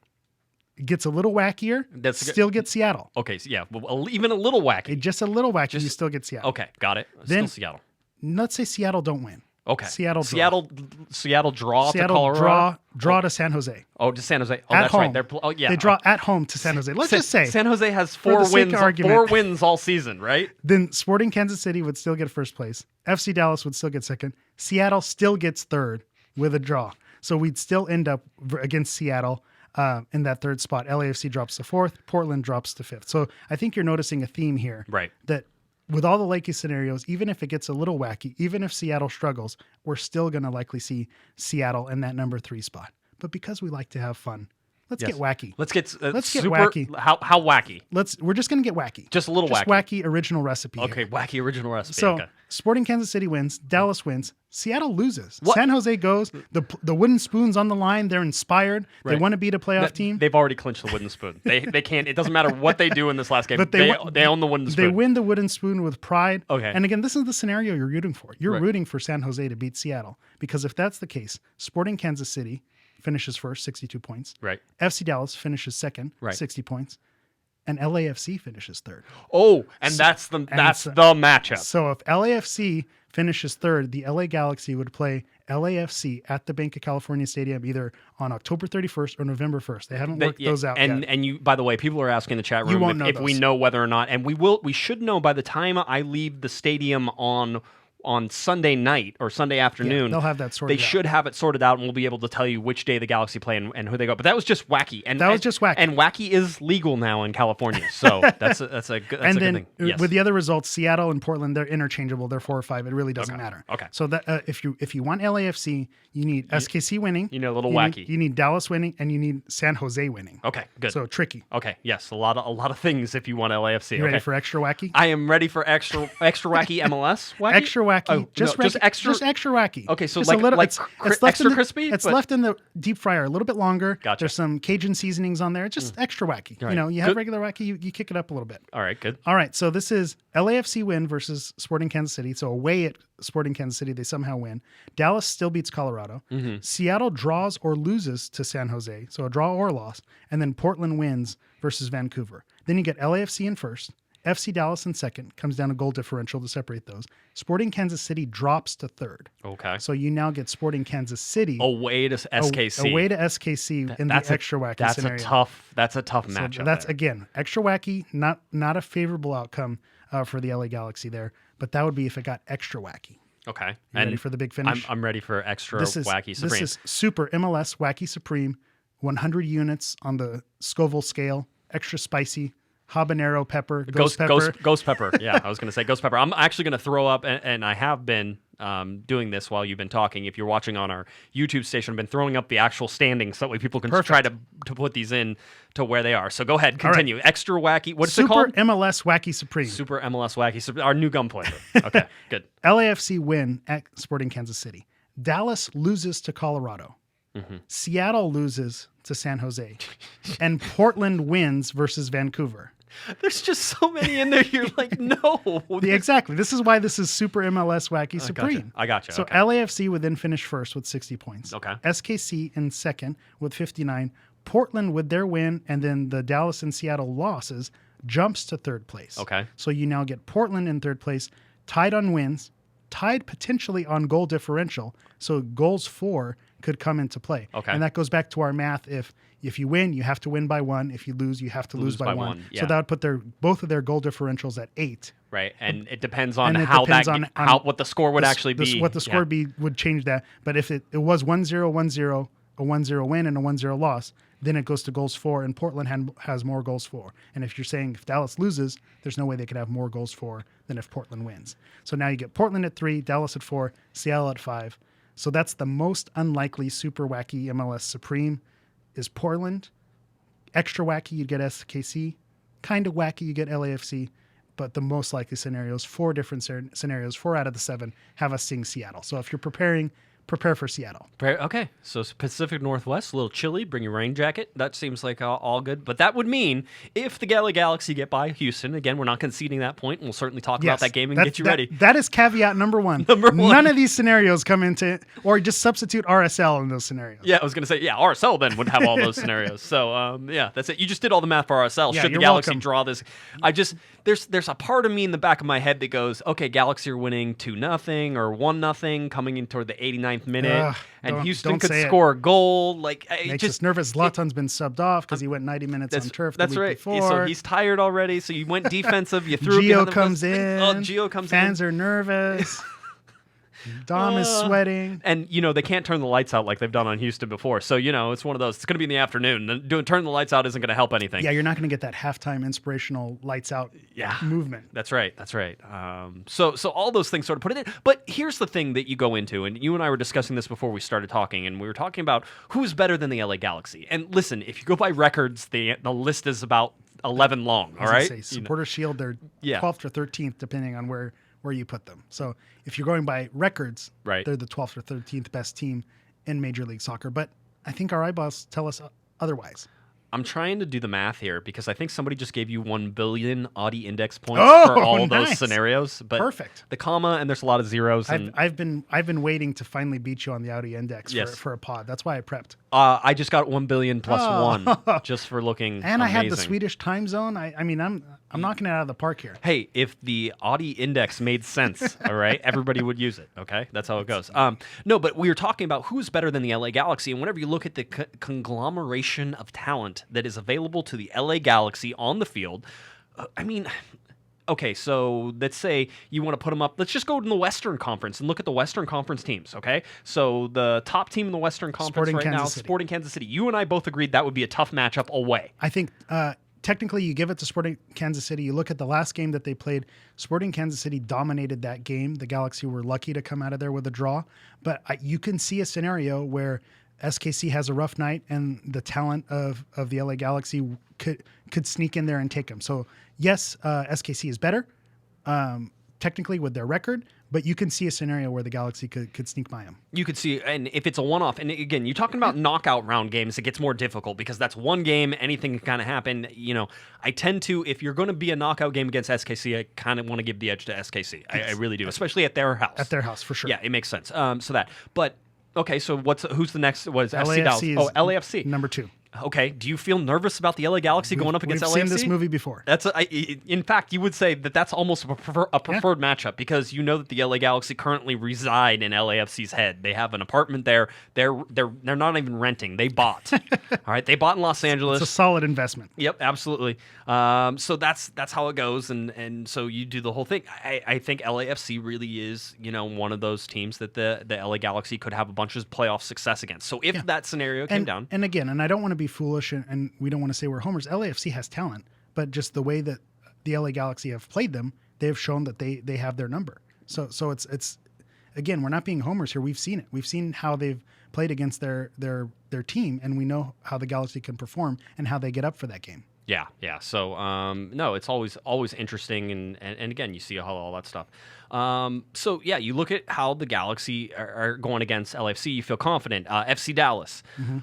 it gets a little wackier. Still get Seattle. Okay. So yeah, well, even a little wacky. Just a little wacky. You still get Seattle. Okay. Got it. Then, still Seattle. Let's say Seattle don't win. Okay. Seattle draw to Colorado. Draw to San Jose. Oh, to San Jose. Oh, at that's home. right. They draw at home to San Jose. Let's just say San Jose has 4 wins. 4 wins all season, right? Then Sporting Kansas City would still get first place. FC Dallas would still get second. Seattle still gets third with a draw. So we'd still end up against Seattle in that third spot. LAFC drops to fourth. Portland drops to fifth. So I think you're noticing a theme here. Right. That with all the likely scenarios, even if it gets a little wacky, even if Seattle struggles, we're still going to likely see Seattle in that number 3 spot. But because we like to have fun, let's get wacky. Let's get super wacky. How wacky? We're just going to get wacky. Just a little wacky. Wacky original recipe. Okay, wacky original recipe. So okay. Sporting Kansas City wins. Dallas wins. Seattle loses. What? San Jose goes. The wooden spoon's on the line. They're inspired. Right. They want to beat a playoff team. They've already clinched the wooden spoon. They can't. It doesn't matter what they do in this last game. But they own the wooden spoon. They win the wooden spoon with pride. Okay. And again, this is the scenario you're rooting for. You're rooting for San Jose to beat Seattle, because if that's the case, Sporting Kansas City finishes first, 62 points. Right. FC Dallas finishes second, 60 points. And LAFC finishes third. Oh, and that's the matchup. So if LAFC finishes third, the LA Galaxy would play LAFC at the Bank of California Stadium either on October 31st or November 1st. They haven't worked those out yet. And you, by the way, people are asking in the chat room if we know whether or not, and we should know by the time I leave the stadium on Sunday night or Sunday afternoon. They'll have that sorted out. They should have it sorted out, and we'll be able to tell you which day the Galaxy play and who they go. But that was just wacky. And wacky is legal now in California, so that's a good thing. Yes. With the other results, Seattle and Portland, they're interchangeable. They're 4 or 5. It really doesn't matter. Okay. So that if you want LAFC, you need SKC winning. You know, a little wacky. You need Dallas winning, and you need San Jose winning. Okay, good. So tricky. Okay, yes, a lot of things if you want LAFC. You ready for extra wacky? I am ready for extra wacky MLS. Wacky? Extra wacky. Oh, just extra wacky. Okay, so just like, a little, like it's extra crispy? It's left in the deep fryer a little bit longer. Gotcha. There's some Cajun seasonings on there. It's just extra wacky. Right. You know, you have Good. regular wacky, you kick it up a little bit. All right, good. All right, so this is LAFC win versus Sporting Kansas City. So away at Sporting Kansas City, they somehow win. Dallas still beats Colorado. Seattle draws or loses to San Jose, so a draw or loss. And then Portland wins versus Vancouver. Then you get LAFC in first, FC Dallas in second, comes down to goal differential to separate those. Sporting Kansas City drops to third. Okay. So you now get Sporting Kansas City Away to SKC. away to SKC in the extra wacky scenario. That's a tough So matchup. that's there. again extra wacky, not a favorable outcome for the LA Galaxy there, but that would be if it got extra wacky. Okay. You ready for the big finish? I'm ready for extra wacky supreme. This is Super MLS Wacky Supreme, 100 units on the Scoville scale, extra spicy, habanero pepper, ghost pepper. Ghost pepper. Yeah, I was going to say ghost pepper. I'm actually going to throw up, and I have been doing this while you've been talking. If you're watching on our YouTube station, I've been throwing up the actual standings so that way people can try to put these in to where they are. So go ahead, continue. Right. Extra wacky. What's it called? Super MLS Wacky Supreme. Super MLS Wacky Supreme. Our new gum flavor. Okay, good. LAFC win at Sporting Kansas City. Dallas loses to Colorado. Seattle loses to San Jose. And Portland wins versus Vancouver. There's just so many in there. You're like, no. Exactly. This is why this is Super MLS Wacky Supreme. I gotcha. So okay. LAFC would then finish first with 60 points. Okay. SKC in second with 59. Portland with their win, and then the Dallas and Seattle losses jumps to third place. Okay. So you now get Portland in third place, tied on wins, tied potentially on goal differential. So goals for could come into play. Okay. And that goes back to our math. If you win, you have to win by 1. If you lose, you have to lose by 1. Yeah. So that would put both of their goal differentials at 8. Right, and it depends on what the score would actually be. What the score would change that. But if it was 1-0, 1-0, a 1-0 win and a 1-0 loss, then it goes to goals for, and Portland has more goals for. And if you're saying if Dallas loses, there's no way they could have more goals for than if Portland wins. So now you get Portland at 3, Dallas at 4, Seattle at 5. So that's the most unlikely super wacky MLS Supreme is Portland. Extra wacky, you get SKC. Kind of wacky, you get LAFC. But the most likely scenarios, 4 different scenarios, 4 out of the 7, have us seeing Seattle. So if you're prepare for Seattle. Okay, so Pacific Northwest, a little chilly, bring your rain jacket. That seems like all good. But that would mean if the LA Galaxy get by Houston, again, we're not conceding that point, and we'll certainly talk about that game and get you ready. That is caveat number 1. None of these scenarios come into, or just substitute RSL in those scenarios. Yeah, I was going to say, RSL then would have all those scenarios. So, that's it. You just did all the math for RSL. Yeah, Should the Galaxy draw this? There's a part of me in the back of my head that goes, okay, Galaxy are winning 2-0 or 1-0 coming in toward the 89th minute, and Houston could score a goal. Like, makes us nervous. Zlatan's been subbed off because he went 90 minutes on turf the week before. So he's tired already. So you went defensive. You threw Gio comes in. Gio comes in. Fans are nervous. Dom is sweating. And, they can't turn the lights out like they've done on Houston before. So, it's one of those. It's going to be in the afternoon. Turn the lights out isn't going to help anything. Yeah, you're not going to get that halftime inspirational lights out movement. That's right. So all those things sort of put it in. But here's the thing that you go into, and you and I were discussing this before we started talking, and we were talking about who's better than the LA Galaxy. And listen, if you go by records, the list is about 11 long, all right? Supporter Shield, they're 12th or 13th, depending on where you put them. So if you're going by records, they're the 12th or 13th best team in Major League Soccer. But I think our eyeballs tell us otherwise. I'm trying to do the math here because I think somebody just gave you 1 billion Audi index points for all those scenarios. But perfect. The comma and there's a lot of zeros. I've been waiting to finally beat you on the Audi index for a pod. That's why I prepped. I just got 1 billion plus 1 just for looking and amazing. I had the Swedish time zone. I'm knocking it out of the park here. Hey, if the Audi index made sense, all right, everybody would use it, okay? That's how it goes. No, but we were talking about who's better than the LA Galaxy, and whenever you look at the conglomeration of talent that is available to the LA Galaxy on the field, okay, so let's say you want to put them up. Let's just go to the Western Conference and look at the Western Conference teams, okay? So the top team in the Western Conference Sporting Kansas City. You and I both agreed that would be a tough matchup away. I think technically you give it to Sporting Kansas City. You look at the last game that they played, Sporting Kansas City dominated that game. The Galaxy were lucky to come out of there with a draw. But you can see a scenario where SKC has a rough night and the talent of the LA Galaxy could sneak in there and take them. So yes, SKC is better technically with their record, But you can see a scenario where the Galaxy could sneak by them. You could see, and if it's a one-off, and again, you're talking about knockout round games, it gets more difficult because that's one game, anything can kind of happen. I tend to, if you're going to be a knockout game against SKC, I kind of want to give the edge to SKC. Yes. I really do, especially at their house. At their house, for sure. Yeah, it makes sense. But okay, so who's the next? What is FC Dallas? LAFC. Number 2. Okay, do you feel nervous about the LA Galaxy going up against LAFC? We've seen this movie before. In fact, you would say that's almost a preferred matchup because you know that the LA Galaxy currently reside in LAFC's head. They have an apartment there. They're not even renting. They bought. All right, they bought in Los Angeles. It's a solid investment. Yep, absolutely. So that's how it goes, and so you do the whole thing. I think LAFC really is one of those teams that the LA Galaxy could have a bunch of playoff success against. So if that scenario came down, and again, and I don't want to be foolish, and we don't want to say we're homers. LAFC has talent, but just the way that the LA Galaxy have played them, they have shown that they have their number. So it's again, we're not being homers here. We've seen it. We've seen how they've played against their team, and we know how the Galaxy can perform and how they get up for that game. Yeah. So no, it's always interesting, and again, you see all that stuff. So yeah, you look at how the Galaxy are going against LAFC. You feel confident. FC Dallas. Mm-hmm.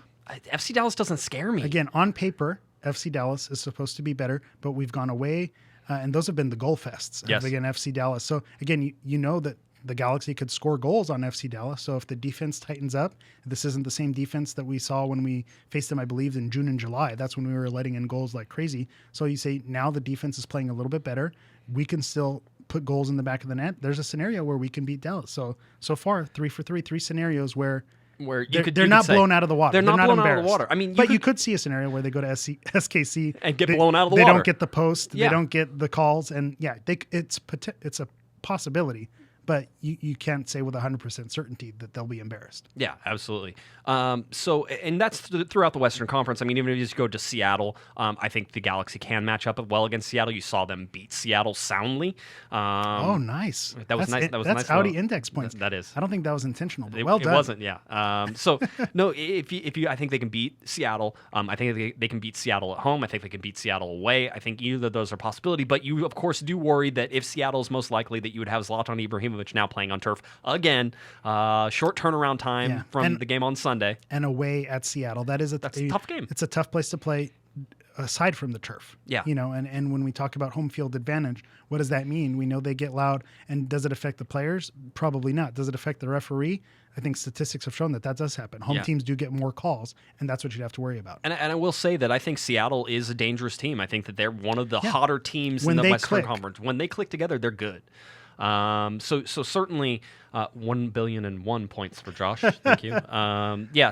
FC Dallas doesn't scare me. Again, on paper, FC Dallas is supposed to be better, but we've gone away, and those have been the goal fests. Yes. Again, FC Dallas. So again, you know that the Galaxy could score goals on FC Dallas. So if the defense tightens up, this isn't the same defense that we saw when we faced them, I believe, in June and July. That's when we were letting in goals like crazy. So you say now the defense is playing a little bit better. We can still put goals in the back of the net. There's a scenario where we can beat Dallas. So far, 3 for 3, 3 scenarios where they're not blown out of the water. They're not blown out of the water. I mean, you could see a scenario where they go to SKC and get blown out of the water. They don't get the post. Yeah. They don't get the calls, and it's a possibility. But you can't say with 100% certainty that they'll be embarrassed. Yeah, absolutely. And that's throughout the Western Conference. I mean, even if you just go to Seattle, I think the Galaxy can match up well against Seattle. You saw them beat Seattle soundly. Nice. That was nice. That's Audi index points. That is. I don't think that was intentional, but well done. It wasn't, yeah. So, no, if you, I think they can beat Seattle. I think they can beat Seattle at home. I think they can beat Seattle away. I think either of those are a possibility. But you, of course, do worry that if Seattle is most likely that you would have Zlatan Ibrahimovic now playing on turf again. Short turnaround time from the game on Sunday. And away at Seattle. That's a tough game. It's a tough place to play aside from the turf. Yeah. And when we talk about home field advantage, what does that mean? We know they get loud. And does it affect the players? Probably not. Does it affect the referee? I think statistics have shown that does happen. Home teams do get more calls, and that's what you'd have to worry about. And I will say that I think Seattle is a dangerous team. I think that they're one of the hotter teams in the Western Conference. When they click together, they're good. So certainly 1,000,000,001 points for Josh. Thank you.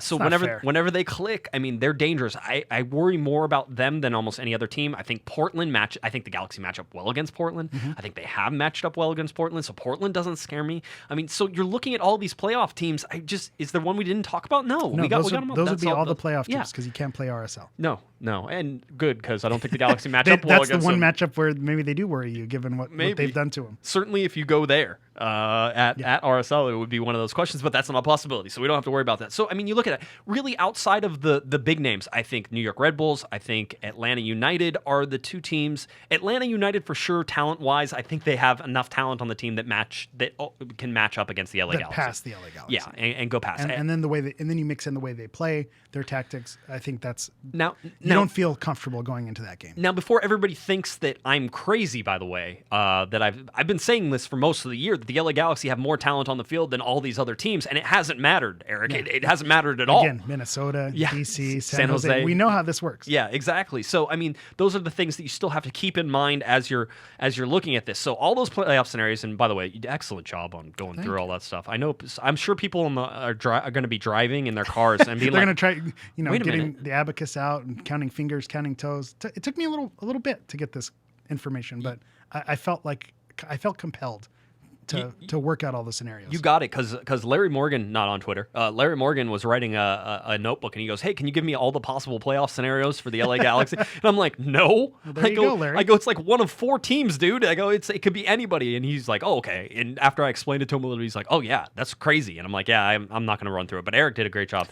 So whenever they click, I mean, they're dangerous. I worry more about them than almost any other team. I think I think the Galaxy match up well against Portland. Mm-hmm. I think they have matched up well against Portland, so Portland doesn't scare me. I mean, so you're looking at all these playoff teams. Is there one we didn't talk about? No, we got them all. Those would be all the playoff teams because you can't play RSL. No, and good because I don't think the Galaxy match up well against them. That's the one matchup where maybe they do worry you, given what they've done to them. Certainly, if you go there at RSL, it would be one of those questions, but that's not a possibility, so we don't have to worry about that. So, I mean, you look at it, really outside of the big names, I think New York Red Bulls, I think Atlanta United are the two teams. Atlanta United, for sure, talent-wise, I think they have enough talent on the team that can match up against the LA Galaxy. Pass the LA Galaxy. Yeah, and go past. And then then you mix in the way they play, their tactics. I think that's... You don't feel comfortable going into that game. Now, before everybody thinks that I'm crazy, by the way, that I've been saying this for most of the year, that the LA Galaxy have more talent on the field than all these other teams, and it hasn't mattered, Eric. Yeah. It hasn't mattered at all. Again, Minnesota, DC, San Jose. We know how this works. Yeah, exactly. So, I mean, those are the things that you still have to keep in mind as you're looking at this. So, all those playoff scenarios, and by the way, you did excellent job on going through all that stuff. I'm sure people are going to be driving in their cars and being they're going to try, getting the abacus out and counting fingers, counting toes. It took me a little bit to get this information, but I felt compelled to work out all the scenarios. You got it, because Larry Morgan, not on Twitter, Larry Morgan was writing a notebook, and he goes, "Hey, can you give me all the possible playoff scenarios for the LA Galaxy?" And I'm like, "No." Well, there you go, Larry. I go, "It's like one of 4 teams, dude." I go, it could be anybody. And he's like, "Oh, okay." And after I explained it to him a little, he's like, "Oh, yeah, that's crazy." And I'm like, "Yeah, I'm not going to run through it." But Eric did a great job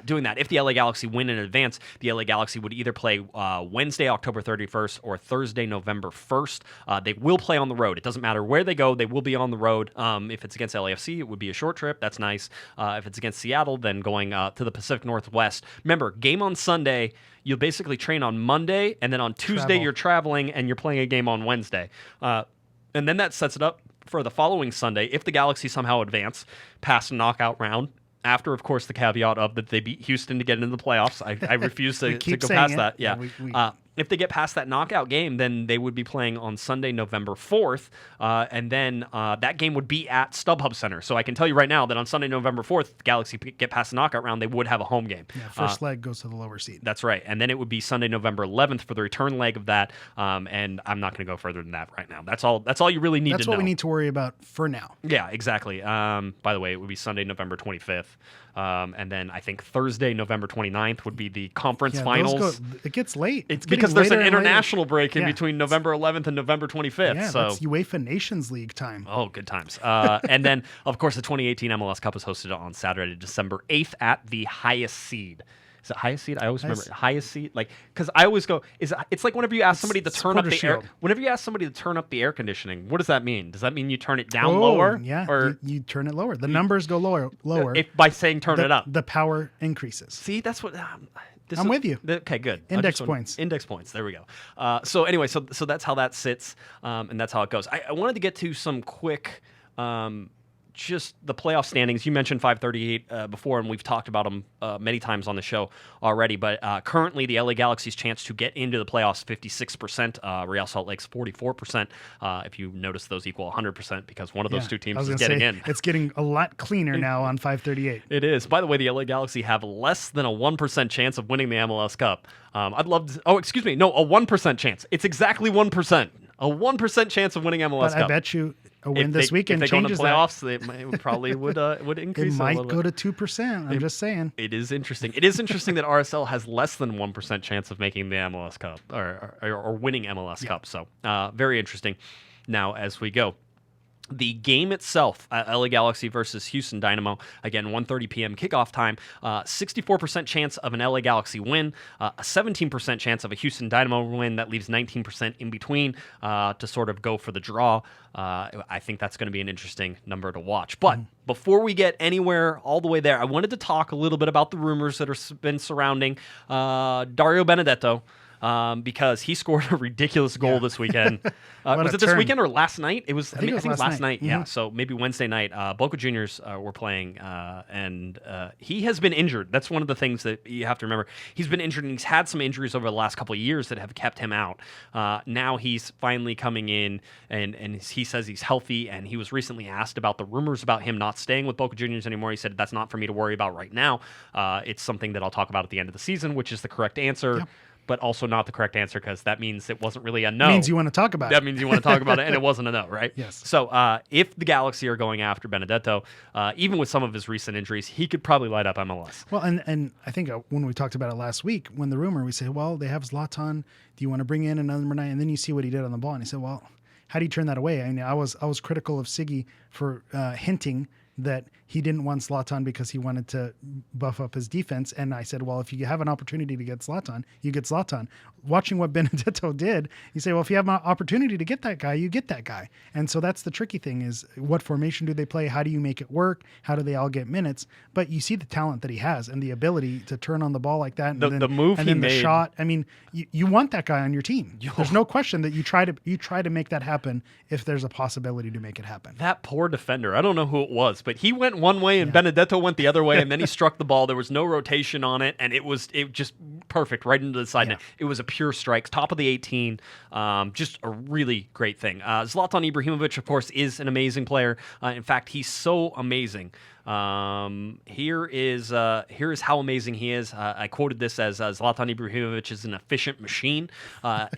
doing that. If the LA Galaxy win in advance, the LA Galaxy would either play Wednesday, October 31st, or Thursday, November 1st. They will play on the road. It doesn't matter where they go. They will be on on the road. If it's against LAFC, it would be a short trip. That's nice. If it's against Seattle, then going to the Pacific Northwest. Remember, game on Sunday, you'll basically train on Monday, and then on Tuesday you're traveling, and you're playing a game on Wednesday. And then that sets it up for the following Sunday, if the Galaxy somehow advance past a knockout round, after, of course, the caveat of that they beat Houston to get into the playoffs. I refuse to go past that. Yeah. If they get past that knockout game, then they would be playing on Sunday, November 4th, and then that game would be at StubHub Center. So I can tell you right now that on Sunday, November 4th, the Galaxy get past the knockout round, they would have a home game. Yeah, first leg goes to the lower seed. That's right. And then it would be Sunday, November 11th for the return leg of that, and I'm not going to go further than that right now. That's all you really need to know. That's what we need to worry about for now. Yeah, exactly. By the way, it would be Sunday, November 25th. And then I think Thursday, November 29th would be the conference finals. It gets late. It's because there's an international break in between November 11th and November 25th. Yeah, so that's UEFA Nations League time. Oh, good times. And then, of course, the 2018 MLS Cup is hosted on Saturday, December 8th at the highest seed. Is it highest seed? I always remember highest seed, because I always go. It's like whenever you ask somebody to turn up the air. Whenever you ask somebody to turn up the air conditioning, what does that mean? Does that mean you turn it down lower? Yeah, or you turn it lower. The numbers go lower. If by saying turn it up, the power increases. See, that's what. I'm with you. Okay, good. Index points. Index points. There we go. So anyway, so that's how that sits, and that's how it goes. I wanted to get to some quick. Just the playoff standings. You mentioned 538 before, and we've talked about them many times on the show already. But currently, the LA Galaxy's chance to get into the playoffs 56%. Real Salt Lake's 44%. If you notice, those equal 100% because one of those two teams is getting in. It's getting a lot cleaner now on 538. It is. By the way, the LA Galaxy have less than a 1% chance of winning the MLS Cup. I'd love to. Oh, excuse me. No, a 1% chance. It's exactly 1%. A 1% chance of winning MLS Cup. I bet you a win this weekend changes that. If they go into the playoffs, it probably would increase. It might go to 2%. I'm just saying. It is interesting. It is interesting that RSL has less than 1% chance of making the MLS Cup or winning MLS Cup. So very interesting. Now as we go. The game itself, LA Galaxy versus Houston Dynamo, again, 1:30 p.m. kickoff time, 64% chance of an LA Galaxy win, a 17% chance of a Houston Dynamo win. That leaves 19% in between to sort of go for the draw. I think that's going to be an interesting number to watch. But before we get anywhere all the way there, I wanted to talk a little bit about the rumors that have been surrounding Dario Benedetto. Because he scored a ridiculous goal this weekend. Was it this weekend or last night? I think it was last night. Mm-hmm. Yeah, so maybe Wednesday night. Boca Juniors were playing, and he has been injured. That's one of the things that you have to remember. He's been injured, and he's had some injuries over the last couple of years that have kept him out. Now he's finally coming in, and he says he's healthy, and he was recently asked about the rumors about him not staying with Boca Juniors anymore. He said, that's not for me to worry about right now. It's something that I'll talk about at the end of the season, which is the correct answer. Yep. But also not the correct answer because that means it wasn't really a no. It means you want to talk about it. That means you want to talk about it, and it wasn't a no, right? Yes. So if the Galaxy are going after Benedetto, even with some of his recent injuries, he could probably light up MLS. Well, and I think when we talked about it last week, when the rumor, we said, well, they have Zlatan. Do you want to bring in another number 9? And then you see what he did on the ball, and he said, well, how do you turn that away? I mean, I was critical of Siggy for hinting that he didn't want Zlatan because he wanted to buff up his defense. And I said, well, if you have an opportunity to get Zlatan, you get Zlatan. Watching what Benedetto did, you say, well, if you have an opportunity to get that guy, you get that guy. And so that's the tricky thing is what formation do they play? How do you make it work? How do they all get minutes? But you see the talent that he has and the ability to turn on the ball like that. And the move and he then made. The shot. I mean, you want that guy on your team. There's no question that you try to make that happen if there's a possibility to make it happen. That poor defender. I don't know who it was, but he went one way and Benedetto went the other way, and then he struck the ball. There was no rotation on it, and it just perfect right into the side net. It was a pure strike, top of the 18. Just a really great thing. Zlatan Ibrahimovic, of course, is an amazing player. In fact, he's so amazing. Here is how amazing he is. I quoted this as Zlatan Ibrahimovic is an efficient machine.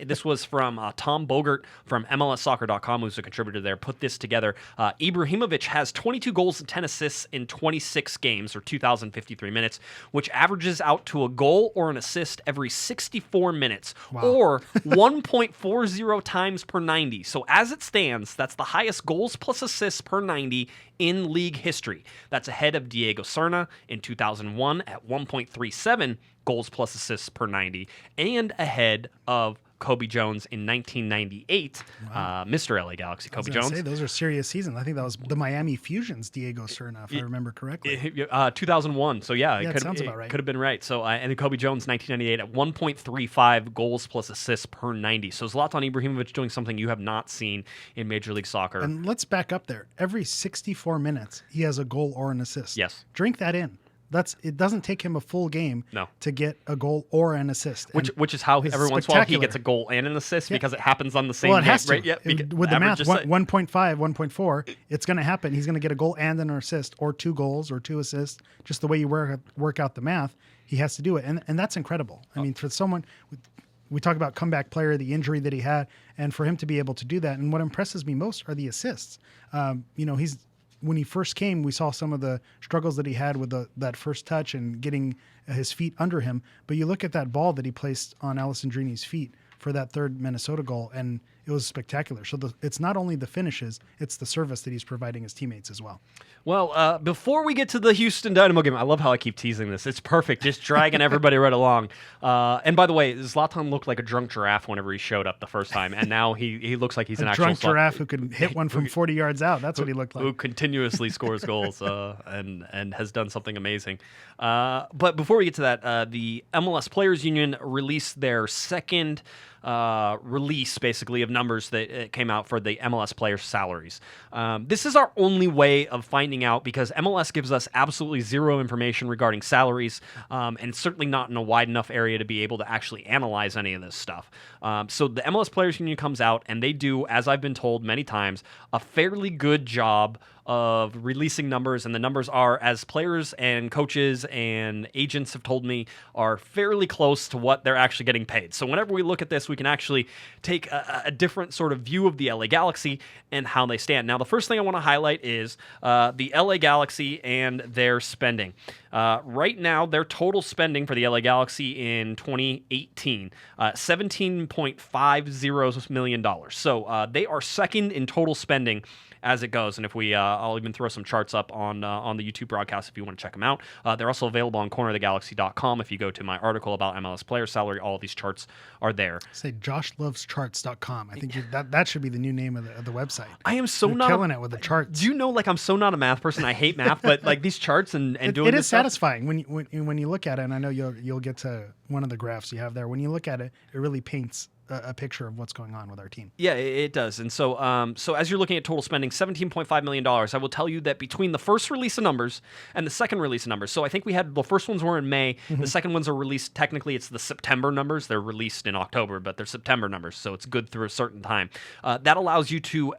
This was from Tom Bogert from MLSsoccer.com, who's a contributor there, put this together. Ibrahimovic has 22 goals and 10 assists in 26 games, or 2,053 minutes, which averages out to a goal or an assist every 64 minutes, or 1.40 times per 90. So as it stands, that's the highest goals plus assists per 90 in league history. That's ahead of Diego Serna in 2001 at 1.37 goals plus assists per 90, and ahead of Kobe Jones in 1998. Mr. LA Galaxy, Kobe Jones. Say, those are serious seasons. I think that was the Miami Fusion's Diego Serna, if I remember correctly. 2001. So yeah, it sounds about right. Could have been right. So and then Kobe Jones, 1998, at 1.35 goals plus assists per 90. So Zlatan Ibrahimovic doing something you have not seen in Major League Soccer. And let's back up there. Every 64 minutes, he has a goal or an assist. Yes. Drink that in. It doesn't take him a full game to get a goal or an assist. Which is how every once in a while he gets a goal and an assist because it happens on the same it has game. to. Right? Yeah, with the math, 1.5, 1.4, it's going to happen. He's going to get a goal and an assist, or 2 goals or 2 assists. Just the way you work out the math, he has to do it. And that's incredible. I mean, for someone, we talk about comeback player, the injury that he had, and for him to be able to do that. And what impresses me most are the assists. When he first came, we saw some of the struggles that he had with that first touch and getting his feet under him. But you look at that ball that he placed on Alessandrini's feet for that third Minnesota goal, and it was spectacular. So it's not only the finishes, it's the service that he's providing his teammates as well. Well, before we get to the Houston Dynamo game, I love how I keep teasing this. It's perfect, just dragging everybody right along. And by the way, Zlatan looked like a drunk giraffe whenever he showed up the first time, and now he looks like he's an actual drunk giraffe who could hit one from 40 yards out. That's what he looked like. Who continuously scores goals and has done something amazing. But before we get to that, the MLS Players Union released their second release, basically, of numbers that came out for the MLS players' salaries. This is our only way of finding out because MLS gives us absolutely zero information regarding salaries, and certainly not in a wide enough area to be able to actually analyze any of this stuff. So the MLS Players Union comes out, and they do, as I've been told many times, a fairly good job of releasing numbers, and the numbers are, as players and coaches and agents have told me, are fairly close to what they're actually getting paid. So whenever we look at this, we can actually take a different sort of view of the LA Galaxy and how they stand. Now, the first thing I want to highlight is the LA Galaxy and their spending. Right now, their total spending for the LA Galaxy in 2018, $17.50 million. So they are second in total spending as it goes. And if I'll even throw some charts up on the YouTube broadcast if you want to check them out. They're also available on cornerofthegalaxy.com. If you go to my article about MLS player salary, all of these charts are there. Say joshlovescharts.com. I think that should be the new name of the website. I am so You're not killing it with the charts. Do you know, I'm so not a math person. I hate math, but these charts and doing it this is satisfying when you look at it. And I know you'll get to one of the graphs you have there. When you look at it, it really paints a picture of what's going on with our team. Yeah, it does. And so as you're looking at total spending, $17.5 million, I will tell you that between the first release of numbers and the second release of numbers, so I think we had the first ones were in May, the second ones are released, technically it's the September numbers, they're released in October, but they're September numbers, so it's good through a certain time. That allows you to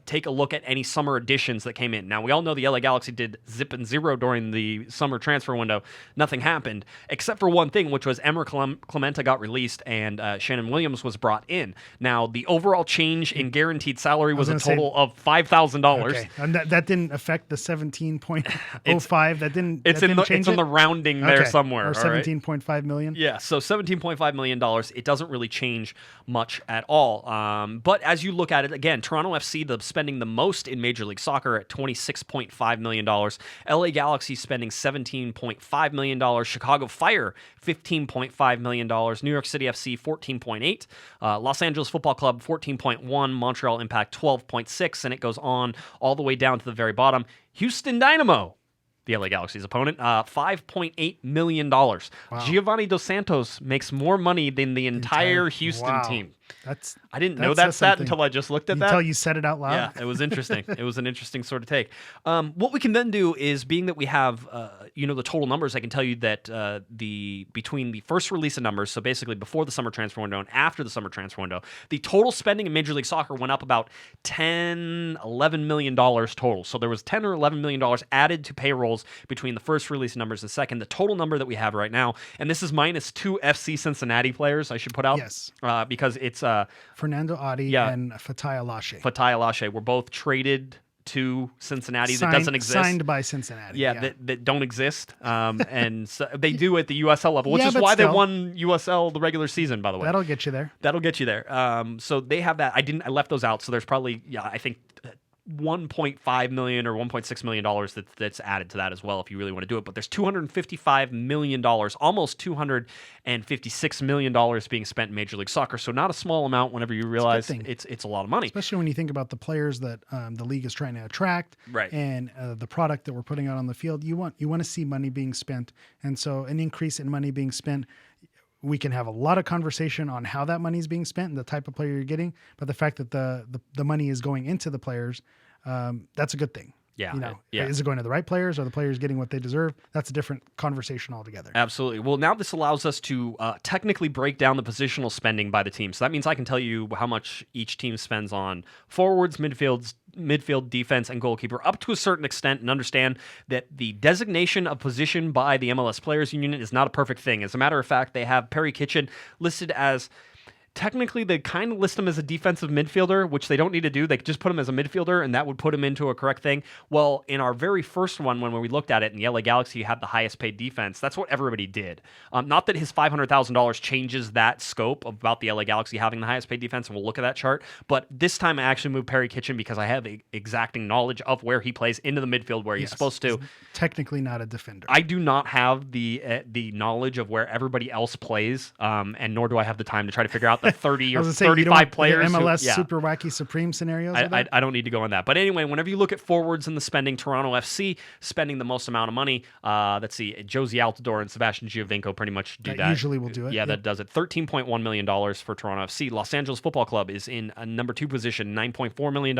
take a look at any summer additions that came in. Now, we all know the LA Galaxy did zip and zero during the summer transfer window. Nothing happened, except for one thing, which was Emer Clementa got released and Shannon Williams was brought in. Now, the overall change in guaranteed salary was a total of $5,000. Okay, and that didn't affect the 17.05. It's in the rounding there somewhere. Or 17.5 million. Yeah, so $17.5 million. It doesn't really change much at all. But as you look at it, again, Toronto FC spending the most in Major League Soccer at $26.5 million. LA Galaxy spending $17.5 million. Chicago Fire, $15.5 million. New York City FC, $14.8. Los Angeles Football Club, 14.1, Montreal Impact, 12.6, and it goes on all the way down to the very bottom. Houston Dynamo, the LA Galaxy's opponent, $5.8 million. Wow. Giovani dos Santos makes more money than the entire Houston team. I didn't know that stat until I just looked at that. Until you said it out loud. Yeah, it was interesting. It was an interesting sort of take. What we can then do is, being that we have the total numbers, I can tell you that between the first release of numbers, so basically before the summer transfer window and after the summer transfer window, the total spending in Major League Soccer went up about $11 million total. So there was $10 or $11 million added to payrolls between the first release numbers and second. The total number that we have right now, and this is minus 2 FC Cincinnati players I should put out. Yes. Because it's Fernando Adi and Fatai Alashe. Fatai Alashe were both traded to Cincinnati. That doesn't exist. Signed by Cincinnati. Yeah. That don't exist. And so they do at the USL level, which is why they won USL the regular season, by the way. That'll get you there. So they have that. I left those out. So there's probably, I think $1.5 million or $1.6 million that's added to that as well if you really want to do it. But there's $255 million, almost $256 million being spent in Major League Soccer. So not a small amount whenever you realize it's a lot of money. Especially when you think about the players that the league is trying to attract, right, and the product that we're putting out on the field. You want to see money being spent. And so an increase in money being spent, we can have a lot of conversation on how that money is being spent and the type of player you're getting, but the fact that the money is going into the players, that's a good thing. Yeah, Is it going to the right players? Are the players getting what they deserve? That's a different conversation altogether. Absolutely. Well, now this allows us to technically break down the positional spending by the team. So that means I can tell you how much each team spends on forwards, midfield, defense, and goalkeeper up to a certain extent, and understand that the designation of position by the MLS Players Union is not a perfect thing. As a matter of fact, they have Perry Kitchen listed as... Technically, they kind of list him as a defensive midfielder, which they don't need to do. They could just put him as a midfielder, and that would put him into a correct thing. Well, in our very first one, when we looked at it, and the LA Galaxy had the highest paid defense, that's what everybody did. Not that his $500,000 changes that scope about the LA Galaxy having the highest paid defense, and we'll look at that chart. But this time, I actually moved Perry Kitchen because I have exacting knowledge of where he plays into the midfield, where he's supposed to. He's technically not a defender. I do not have the knowledge of where everybody else plays, and nor do I have the time to try to figure out the 30 or 35 players. MLS Super Wacky Supreme scenarios. I don't need to go on that. But anyway, whenever you look at forwards and the spending, Toronto FC spending the most amount of money. Let's see, Josie Altidore and Sebastian Giovinco pretty much do that. Usually will do it. Yeah, that does it. $13.1 million for Toronto FC. Los Angeles Football Club is in a number 2 position, $9.4 million.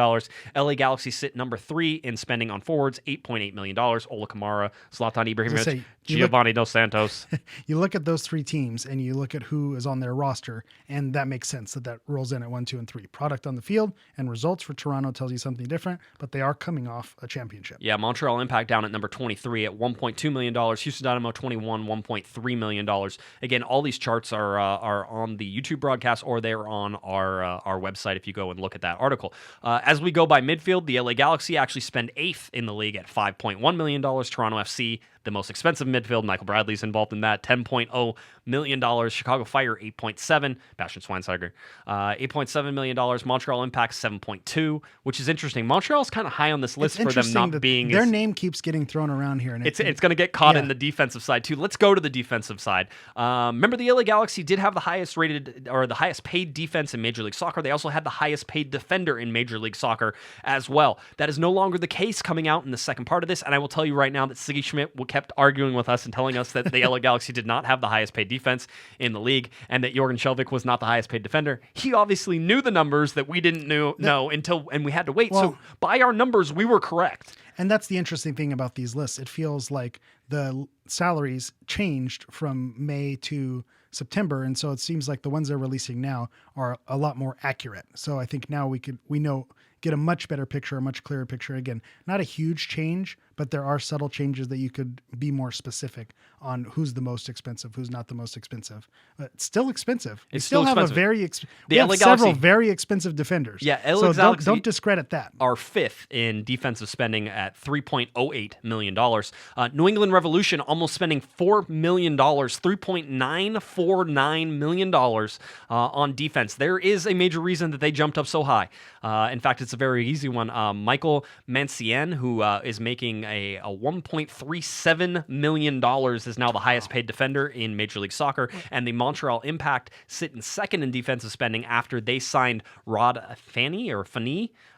LA Galaxy sit number 3 in spending on forwards, $8.8 million. Ola Kamara, Zlatan Ibrahimovic, Giovani dos Santos. You look at those 3 teams and you look at who is on their roster, and that makes sense that rolls in at 1, 2, and 3. Product on the field and results for Toronto tells you something different, but they are coming off a championship. Yeah, Montreal Impact down at number 23 at $1.2 million. Houston Dynamo 21, $1.3 million. Again, all these charts are on the YouTube broadcast, or they're on our website if you go and look at that article. As we go by midfield, the LA Galaxy actually spend 8th in the league at $5.1 million. Toronto FC, the most expensive midfield, Michael Bradley's involved in that, $10.0 million. Chicago Fire, 8.7. Bastian Schweinsteiger, $8.7 million. Montreal Impact, 7.2, which is interesting. Montreal's kind of high on this list for them not being... Their name keeps getting thrown around here. And it's going to get caught in the defensive side, too. Let's go to the defensive side. Remember, the LA Galaxy did have the highest rated, or the highest paid defense in Major League Soccer. They also had the highest paid defender in Major League Soccer as well. That is no longer the case coming out in the second part of this, and I will tell you right now that Siggy Schmidt kept arguing with us and telling us that the LA Galaxy did not have the highest paid defense in the league, and that Jorgen Skjelvik was not the highest paid defender. He obviously knew the numbers that we didn't know until we had to wait. Well, so by our numbers, we were correct. And that's the interesting thing about these lists. It feels like the salaries changed from May to September, and so it seems like the ones they're releasing now are a lot more accurate. So I think now we know get a much better picture, a much clearer picture. Again, not a huge change, but there are subtle changes that you could be more specific on who's the most expensive, who's not the most expensive. It's still expensive. It's still have expensive. We have several very expensive defenders. Yeah, so don't discredit that. Are 5th in defensive spending at $3.08 million. New England Revolution almost spending $4 million, $3.949 million on defense. There is a major reason that they jumped up so high. In fact, it's a very easy one. Michael Mancien, who is making a $1.37 million, is now the highest paid defender in Major League Soccer, and the Montreal Impact sit in 2nd in defensive spending after they signed Rod Fanny for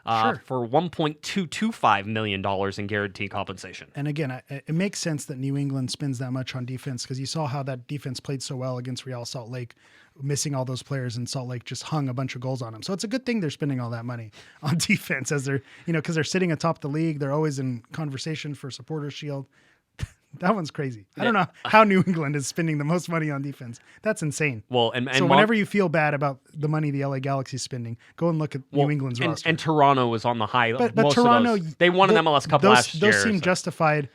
$1.225 million in guaranteed compensation. And again, it makes sense that New England spends that much on defense, because you saw how that defense played so well against Real Salt Lake, missing all those players, and Salt Lake just hung a bunch of goals on them. So it's a good thing they're spending all that money on defense, as they're, because they're sitting atop the league. They're always in conversation for Supporters Shield. That one's crazy. I don't know how New England is spending the most money on defense. That's insane. Well, so whenever you feel bad about the money the LA Galaxy is spending, go and look at New England's roster. And Toronto is on the high. But Toronto, they won an MLS Cup last year. Those seem justified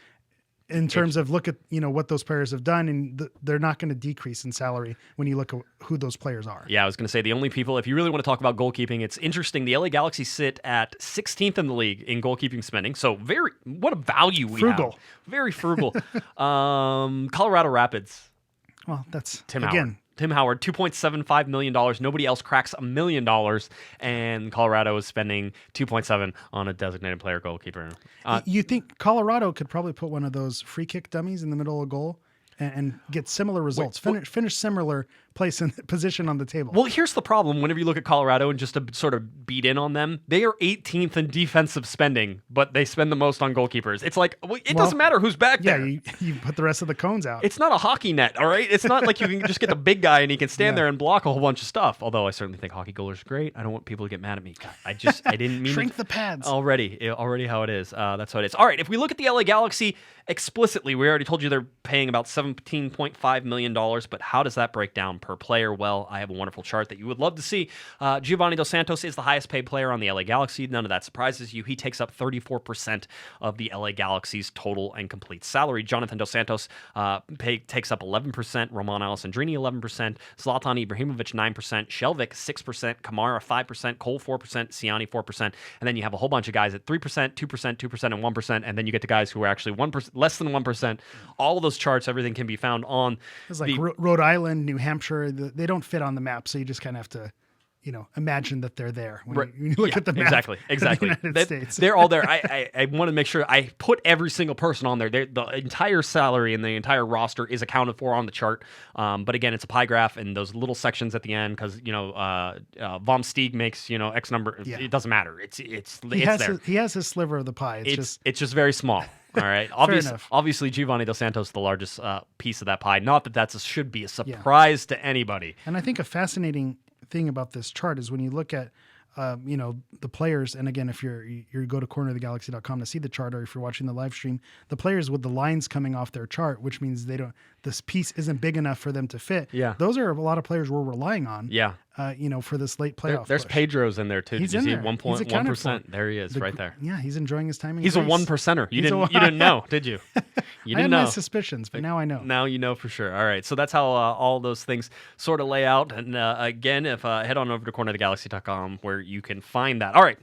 in terms of look at what those players have done, and they're not going to decrease in salary when you look at who those players are. Yeah, I was going to say the only people, if you really want to talk about goalkeeping, it's interesting. The LA Galaxy sit at 16th in the league in goalkeeping spending, so what a value we have. Frugal. Very frugal. Colorado Rapids. Well, that's Tim again. Howard. Tim Howard, $2.75 million. Nobody else cracks $1 million, and Colorado is spending $2.7 on a designated player goalkeeper. You think Colorado could probably put one of those free kick dummies in the middle of goal and get similar results, finish similar place and position on the table? Well, here's the problem. Whenever you look at Colorado and just to sort of beat in on them, they are 18th in defensive spending, but they spend the most on goalkeepers. It's like, it doesn't matter who's back there. Yeah, you put the rest of the cones out. It's not a hockey net, all right? It's not like you can just get the big guy and he can stand there and block a whole bunch of stuff. Although I certainly think hockey goalers are great. I don't want people to get mad at me. I didn't mean Shrink the pads. Already how it is. That's how it is. All right, if we look at the LA Galaxy explicitly, we already told you they're paying about $17.5 million, but how does that break down per player? Well, I have a wonderful chart that you would love to see. Giovani dos Santos is the highest paid player on the LA Galaxy. None of that surprises you. He takes up 34% of the LA Galaxy's total and complete salary. Jonathan dos Santos takes up 11%, Roman Alessandrini 11%, Zlatan Ibrahimovic 9%, Shelvik 6%, Kamara 5%, Cole 4%, Siani 4%, and then you have a whole bunch of guys at 3%, 2%, 2%, and 1%, and then you get to guys who are actually 1%, less than 1%. All of those charts, everything can be found on. It's like Rhode Island, New Hampshire. They don't fit on the map, so you just kind of have to, imagine that they're there when you look at the map. Exactly. Of the United States. They're all there. I want to make sure I put every single person on there. The entire salary and the entire roster is accounted for on the chart. But again, it's a pie graph and those little sections at the end because Vom Steeg makes X number. Yeah. It doesn't matter. It's there. He has his sliver of the pie. It's just very small. All right. Obviously, Giovani dos Santos is the largest piece of that pie. Not that should be a surprise to anybody. And I think a fascinating thing about this chart is when you look at the players, and again, if you go to cornerofthegalaxy.com to see the chart, or if you're watching the live stream, the players with the lines coming off their chart, which means this piece isn't big enough for them to fit. Yeah. Those are a lot of players we're relying on. Yeah. For this late playoff. There's push. Pedro's in there too. He's Did you in see there. 1.1%? There he is, right there. Yeah, he's enjoying his time in He's Greece. a 1%er. You didn't know, did you? You didn't know. I had my suspicions, but now I know. Now you know for sure. All right, so that's how all those things sort of lay out. And again, if head on over to cornerofthegalaxy.com where you can find that. All right,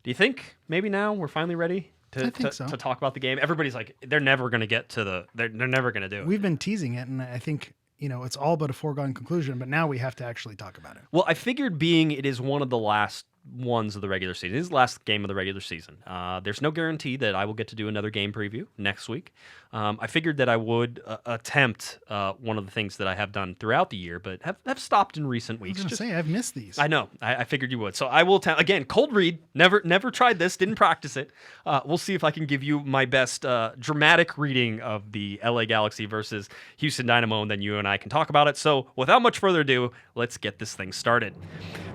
do you think maybe now we're finally ready to talk about the game? Everybody's like, they're never going to get to they're never going to do it. We've been teasing it, and I think it's all but a foregone conclusion, but now we have to actually talk about it. Well, I figured being it is one of the last ones of the regular season. It is the last game of the regular season. There's no guarantee that I will get to do another game preview next week. I figured that I would attempt one of the things that I have done throughout the year, but have stopped in recent weeks. I was going to say, I've missed these. I know. I figured you would. So I will again, cold read. Never tried this. Didn't practice it. We'll see if I can give you my best dramatic reading of the LA Galaxy versus Houston Dynamo, and then you and I can talk about it. So without much further ado, let's get this thing started.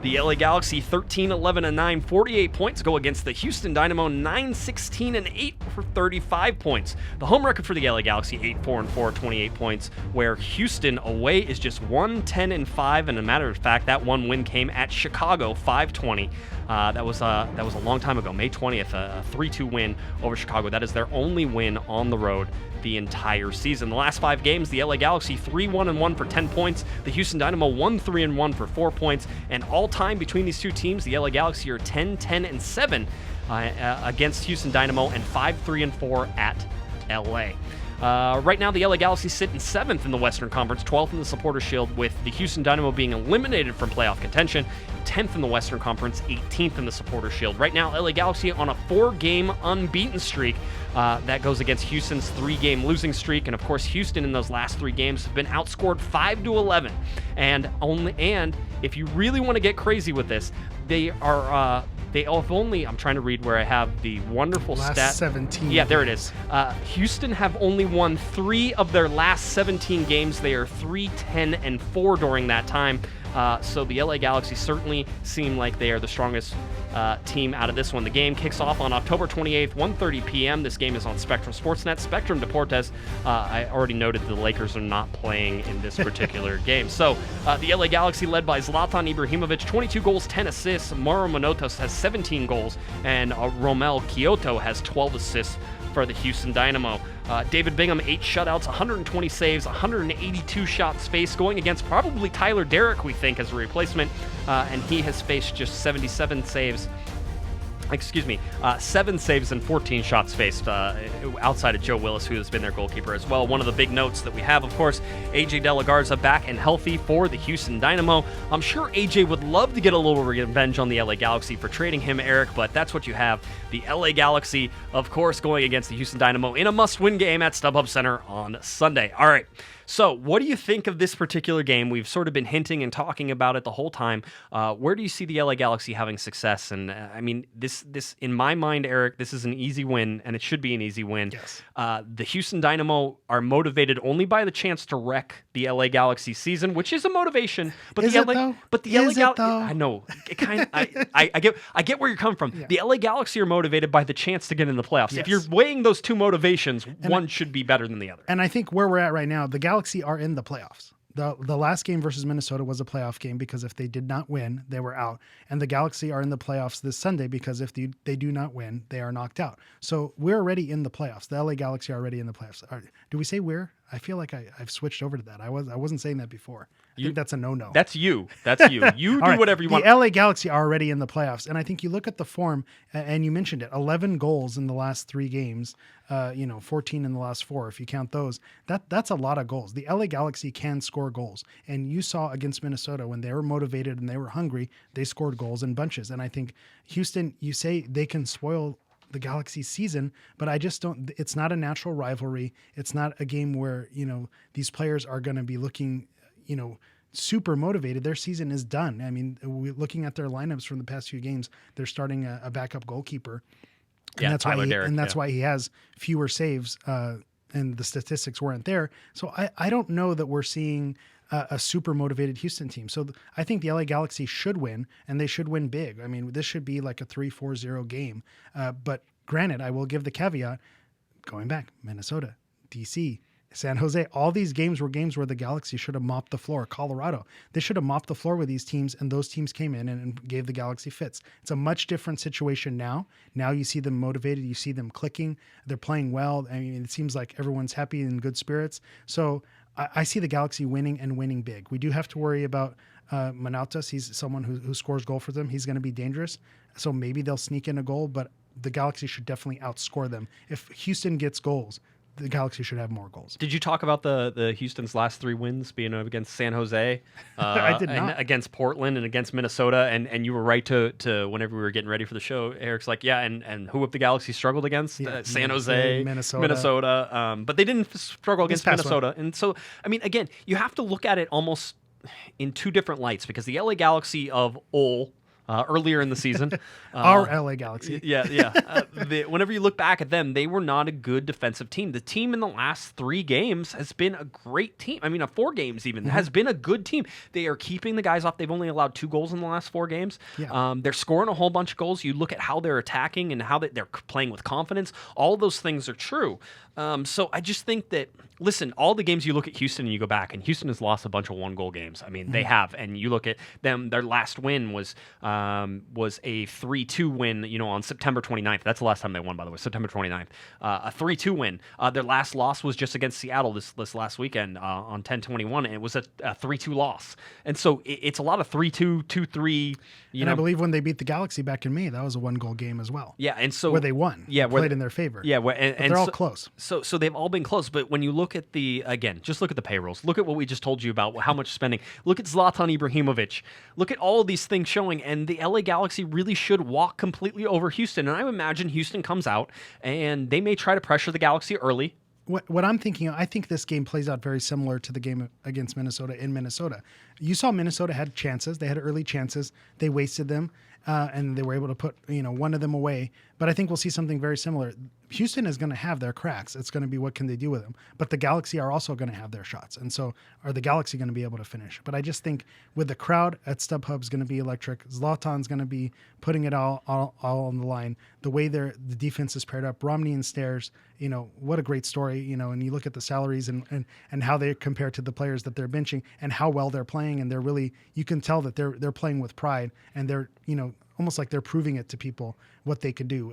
The LA Galaxy 13-11-9, 48 points, go against the Houston Dynamo 9-16-8 for 35 points. The home record for the LA Galaxy 8-4-4, 28 points, where Houston away is just 1-10-5, and a matter of fact, that one win came at Chicago 5-20. That was a long time ago, May 20th, a 3-2 win over Chicago. That is their only win on the road the entire season. The last 5 games, the LA Galaxy 3-1-1 for 10 points, the Houston Dynamo 1-3-1 for 4 points, and all time between these two teams, the LA Galaxy are 10-10-7 against Houston Dynamo and 5-3-4 at LA. Right now, the LA Galaxy sit in 7th in the Western Conference, 12th in the Supporters' Shield, with the Houston Dynamo being eliminated from playoff contention, 10th in the Western Conference, 18th in the Supporters' Shield. Right now, LA Galaxy on a 4-game unbeaten streak that goes against Houston's 3-game losing streak, and of course, Houston in those last 3 games have been outscored 5-11. And if you really want to get crazy with this, they have only, I'm trying to read where I have the wonderful last stat. 17. Yeah, there it is. Houston have only won 3 of their last 17 games. They are 3-10-4 during that time. So the LA Galaxy certainly seem like they are the strongest team out of this one. The game kicks off on October 28th, 1:30 p.m. This game is on Spectrum Sportsnet. Spectrum Deportes, I already noted the Lakers are not playing in this particular game. So the LA Galaxy led by Zlatan Ibrahimovic, 22 goals, 10 assists. Mauro Manotas has 17 goals, and Romel Kyoto has 12 assists for the Houston Dynamo. David Bingham, 8 shutouts, 120 saves, 182 shots faced, going against probably Tyler Derrick, we think, as a replacement, and he has faced just 77 saves 7 saves and 14 shots faced outside of Joe Willis, who has been their goalkeeper as well. One of the big notes that we have, of course, AJ De La Garza back and healthy for the Houston Dynamo. I'm sure AJ would love to get a little revenge on the LA Galaxy for trading him, Eric, but that's what you have. The LA Galaxy, of course, going against the Houston Dynamo in a must-win game at StubHub Center on Sunday. All right. So, what do you think of this particular game? We've sort of been hinting and talking about it the whole time. Where do you see the LA Galaxy having success? And I mean, this in my mind, Eric, this is an easy win, and it should be an easy win. Yes. The Houston Dynamo are motivated only by the chance to wreck the LA Galaxy season, which is a motivation. But is the it LA, though? but the is LA it though? I know. It kind of, I get where you're coming from. Yeah. The LA Galaxy are motivated by the chance to get in the playoffs. Yes. If you're weighing those two motivations, one should be better than the other. And I think where we're at right now, the Galaxy are in the playoffs. The last game versus Minnesota was a playoff game because if they did not win, they were out. And the Galaxy are in the playoffs this Sunday because if they do not win, they are knocked out. So we're already in the playoffs. The LA Galaxy are already in the playoffs. Do we say we're? I feel like I've switched over to that. I wasn't saying that before. I think that's a no-no. That's you. That's you. You do whatever you want. The LA Galaxy are already in the playoffs. And I think you look at the form, and you mentioned it, 11 goals in the last 3 games, 14 in the last 4, if you count those. That's a lot of goals. The LA Galaxy can score goals. And you saw against Minnesota, when they were motivated and they were hungry, they scored goals in bunches. And I think Houston, you say they can spoil the Galaxy season, but I just don't, it's not a natural rivalry. It's not a game where, these players are going to be looking, super motivated. Their season is done. I mean, looking at their lineups from the past few games, they're starting a backup goalkeeper. And that's Tyler why Derrick, why he has fewer saves, and the statistics weren't there. So I don't know that we're seeing a super motivated Houston team. So I think the LA Galaxy should win, and they should win big. I mean, this should be like a 3-4-0 game. But granted, I will give the caveat, going back, Minnesota, DC, San Jose, all these games were games where the Galaxy should have mopped the floor. Colorado, they should have mopped the floor with these teams, and those teams came in and gave the Galaxy fits. It's a much different situation now. Now you see them motivated. You see them clicking. They're playing well. I mean, it seems like everyone's happy and in good spirits. So I see the Galaxy winning and winning big. We do have to worry about Manautas. He's someone who scores goal for them. He's going to be dangerous. So maybe they'll sneak in a goal, but the Galaxy should definitely outscore them. If Houston gets goals, the Galaxy should have more goals. Did you talk about the Houston's last 3 wins being against San Jose? I did not. And against Portland and against Minnesota, and you were right to whenever we were getting ready for the show, Eric's like, yeah, and who have the Galaxy struggled against? San Jose, Minnesota. But they didn't struggle against Minnesota. And so, I mean, again, you have to look at it almost in 2 different lights, because the LA Galaxy of earlier in the season. Our LA Galaxy. Whenever you look back at them, they were not a good defensive team. The team in the last 3 games has been a great team. I mean, 4 games even, has been a good team. They are keeping the guys off. They've only allowed 2 goals in the last 4 games. Yeah. They're scoring a whole bunch of goals. You look at how they're attacking and how they're playing with confidence. All those things are true. So I just think that, listen, all the games you look at Houston and you go back, and Houston has lost a bunch of 1-goal games. I mean, they have. And you look at them, their last win was a 3-2 win, on September 29th. That's the last time they won, by the way, September 29th. A 3-2 win. Their last loss was just against Seattle this last weekend on 10/21, and it was a 3-2 loss. And so it's a lot of 3-2, 2-3. I believe when they beat the Galaxy back in May, that was a 1-goal game as well. Yeah, and so where they won. Yeah, played in their favor. Yeah, and they're all close. So they've all been close. But when you look at just look at the payrolls. Look at what we just told you about how much spending. Look at Zlatan Ibrahimovic. Look at all of these things showing, and the LA Galaxy really should walk completely over Houston. And I imagine Houston comes out and they may try to pressure the Galaxy early. What I'm thinking, I think this game plays out very similar to the game against Minnesota in Minnesota. You saw Minnesota had chances. They had early chances. They wasted them, and they were able to put one of them away. But I think we'll see something very similar. Houston is going to have their cracks. It's going to be what can they do with them. But the Galaxy are also going to have their shots. And so are the Galaxy going to be able to finish? But I just think with the crowd at StubHub is going to be electric. Zlatan's going to be putting it all on the line. The way the defense is paired up, Romney and Stairs, what a great story, and you look at the salaries and how they compare to the players that they're benching and how well they're playing. And they're really, you can tell that they're playing with pride, and they're, almost like they're proving it to people what they can do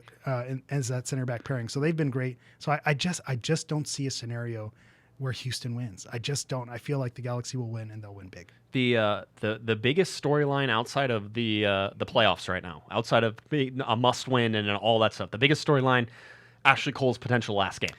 as that center back pairing. So they've been great. So I just don't see a scenario where Houston wins. I just don't. I feel like the Galaxy will win, and they'll win big. The biggest storyline outside of the playoffs right now, outside of a must win and all that stuff, the biggest storyline, Ashley Cole's potential last game.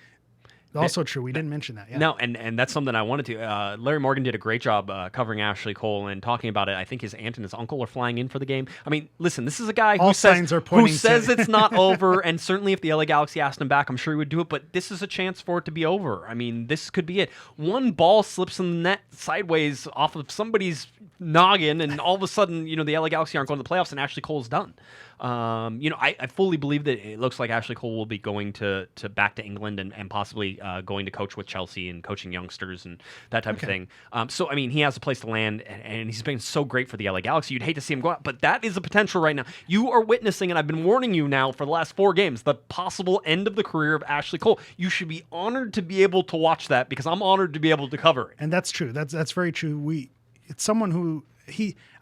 Also true. We didn't mention that. Yeah. No, and that's something I wanted to. Larry Morgan did a great job covering Ashley Cole and talking about it. I think his aunt and his uncle are flying in for the game. I mean, listen, this is a guy who says it's not over, and certainly if the LA Galaxy asked him back, I'm sure he would do it, but this is a chance for it to be over. I mean, this could be it. One ball slips in the net sideways off of somebody's noggin, and all of a sudden, the LA Galaxy aren't going to the playoffs, and Ashley Cole's done. I fully believe that it looks like Ashley Cole will be going to back to England and possibly going to coach with Chelsea and coaching youngsters and that type of thing. So, I mean, he has a place to land, and he's been so great for the LA Galaxy. You'd hate to see him go out, but that is a potential right now. You are witnessing, and I've been warning you now for the last 4 games, the possible end of the career of Ashley Cole. You should be honored to be able to watch that because I'm honored to be able to cover it. And that's true. That's very true. It's someone who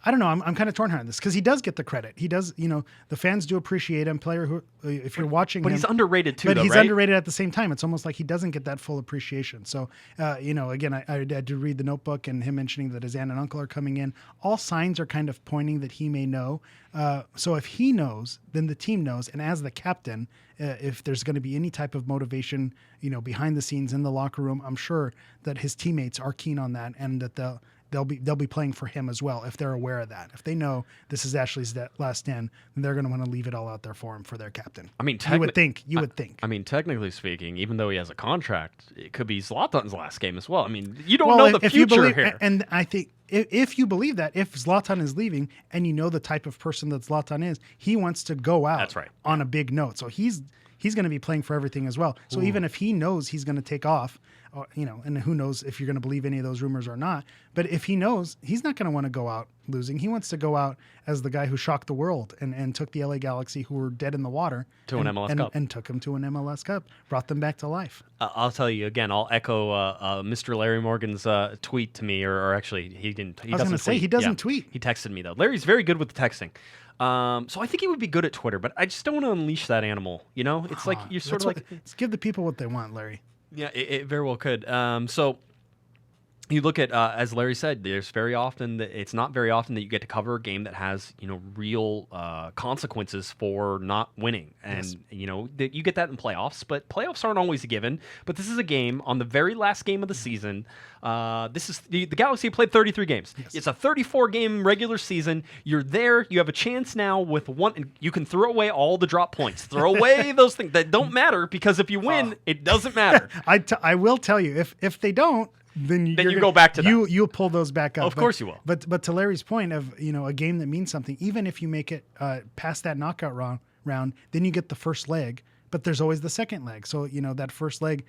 I don't know. I'm kind of torn on this because he does get the credit. He does, the fans do appreciate him. Player who, if you're watching him, but he's underrated too. But he's right? underrated at the same time. It's almost like he doesn't get that full appreciation. So, again, I had to read the notebook and him mentioning that his aunt and uncle are coming in. All signs are kind of pointing that he may know. So if he knows, then the team knows. And as the captain, if there's going to be any type of motivation, behind the scenes in the locker room, I'm sure that his teammates are keen on that and that they'll be playing for him as well if they're aware of that. If they know this is Ashley's last stand, then they're going to want to leave it all out there for him, for their captain. I mean, you would think. I mean, technically speaking, even though he has a contract, it could be Zlatan's last game as well. I mean, you don't know the future here. And I think if you believe that, if Zlatan is leaving and you know the type of person that Zlatan is, he wants to go out on a big note. So he's going to be playing for everything as well. So even if he knows he's going to take off, and who knows if you're going to believe any of those rumors or not. But if he knows, he's not going to want to go out losing. He wants to go out as the guy who shocked the world and took the LA Galaxy, who were dead in the water, to an MLS Cup. And took him to an MLS Cup, brought them back to life. I'll tell you again, I'll echo Mr. Larry Morgan's tweet to me, or actually, he didn't. He doesn't tweet. He doesn't tweet. He texted me, though. Larry's very good with the texting. So I think he would be good at Twitter, but I just don't want to unleash that animal. It's like you're sort of like... Let's give the people what they want, Larry. Yeah, it very well could. So you look at, as Larry said, it's not very often that you get to cover a game that has, real consequences for not winning. And, you get that in playoffs, but playoffs aren't always a given. But this is a game on the very last game of the season. This is the Galaxy played 33 games. Yes. It's a 34-game regular season. You're there. You have a chance now with one. You can throw away all the drop points. Throw away those things that don't matter because if you win, it doesn't matter. I will tell you, if they don't, then you go back to that. You'll pull those back up. Of course you will. But to Larry's point of a game that means something, even if you make it past that knockout round, then you get the first leg. But there's always the second leg. So that first leg,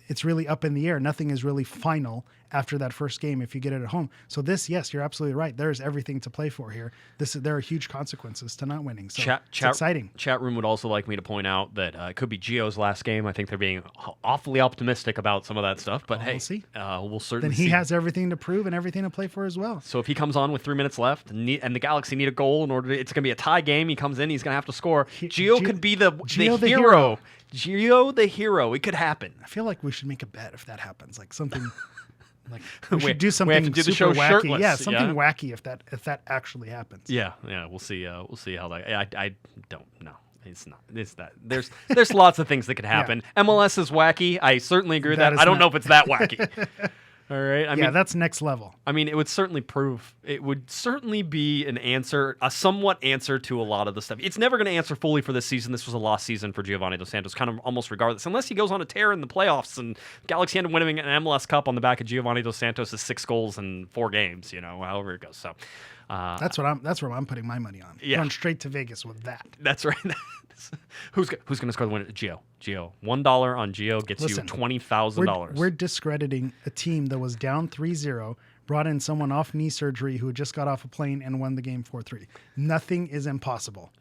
it's really up in the air. Nothing is really final after that first game if you get it at home. So this, yes, you're absolutely right. There's everything to play for here. There are huge consequences to not winning. So it's exciting. Chat room would also like me to point out that it could be Gio's last game. I think they're being awfully optimistic about some of that stuff. But we'll see. We'll certainly see. Then he has everything to prove and everything to play for as well. So if he comes on with 3 minutes left and the Galaxy need a goal in order it's going to be a tie game, he comes in, he's going to have to score. Gio could be the hero. Gio the hero. It could happen. I feel like we should make a bet if that happens. Like something... Like we should do something we have to do the show wacky. Shirtless. Yeah, something wacky if that actually happens. Yeah, we'll see. We'll see how that. I don't know. It's not. It's that. There's lots of things that could happen. Yeah. MLS is wacky. I certainly agree with that. I don't know if it's that wacky. All right. I mean, that's next level. I mean, it would certainly be an answer, a somewhat answer to a lot of the stuff. It's never going to answer fully for this season. This was a lost season for Giovani dos Santos, kind of almost regardless, unless he goes on a tear in the playoffs and Galaxy end up winning an MLS Cup on the back of Giovani dos Santos' 6 goals in 4 games. However it goes. So that's where I'm putting my money on. Yeah. Going straight to Vegas with that. That's right. Who's going to score the winner? Gio. $1 on Gio gets you $20,000. We're discrediting a team that was down 3-0, brought in someone off knee surgery who just got off a plane and won the game 4-3. Nothing is impossible.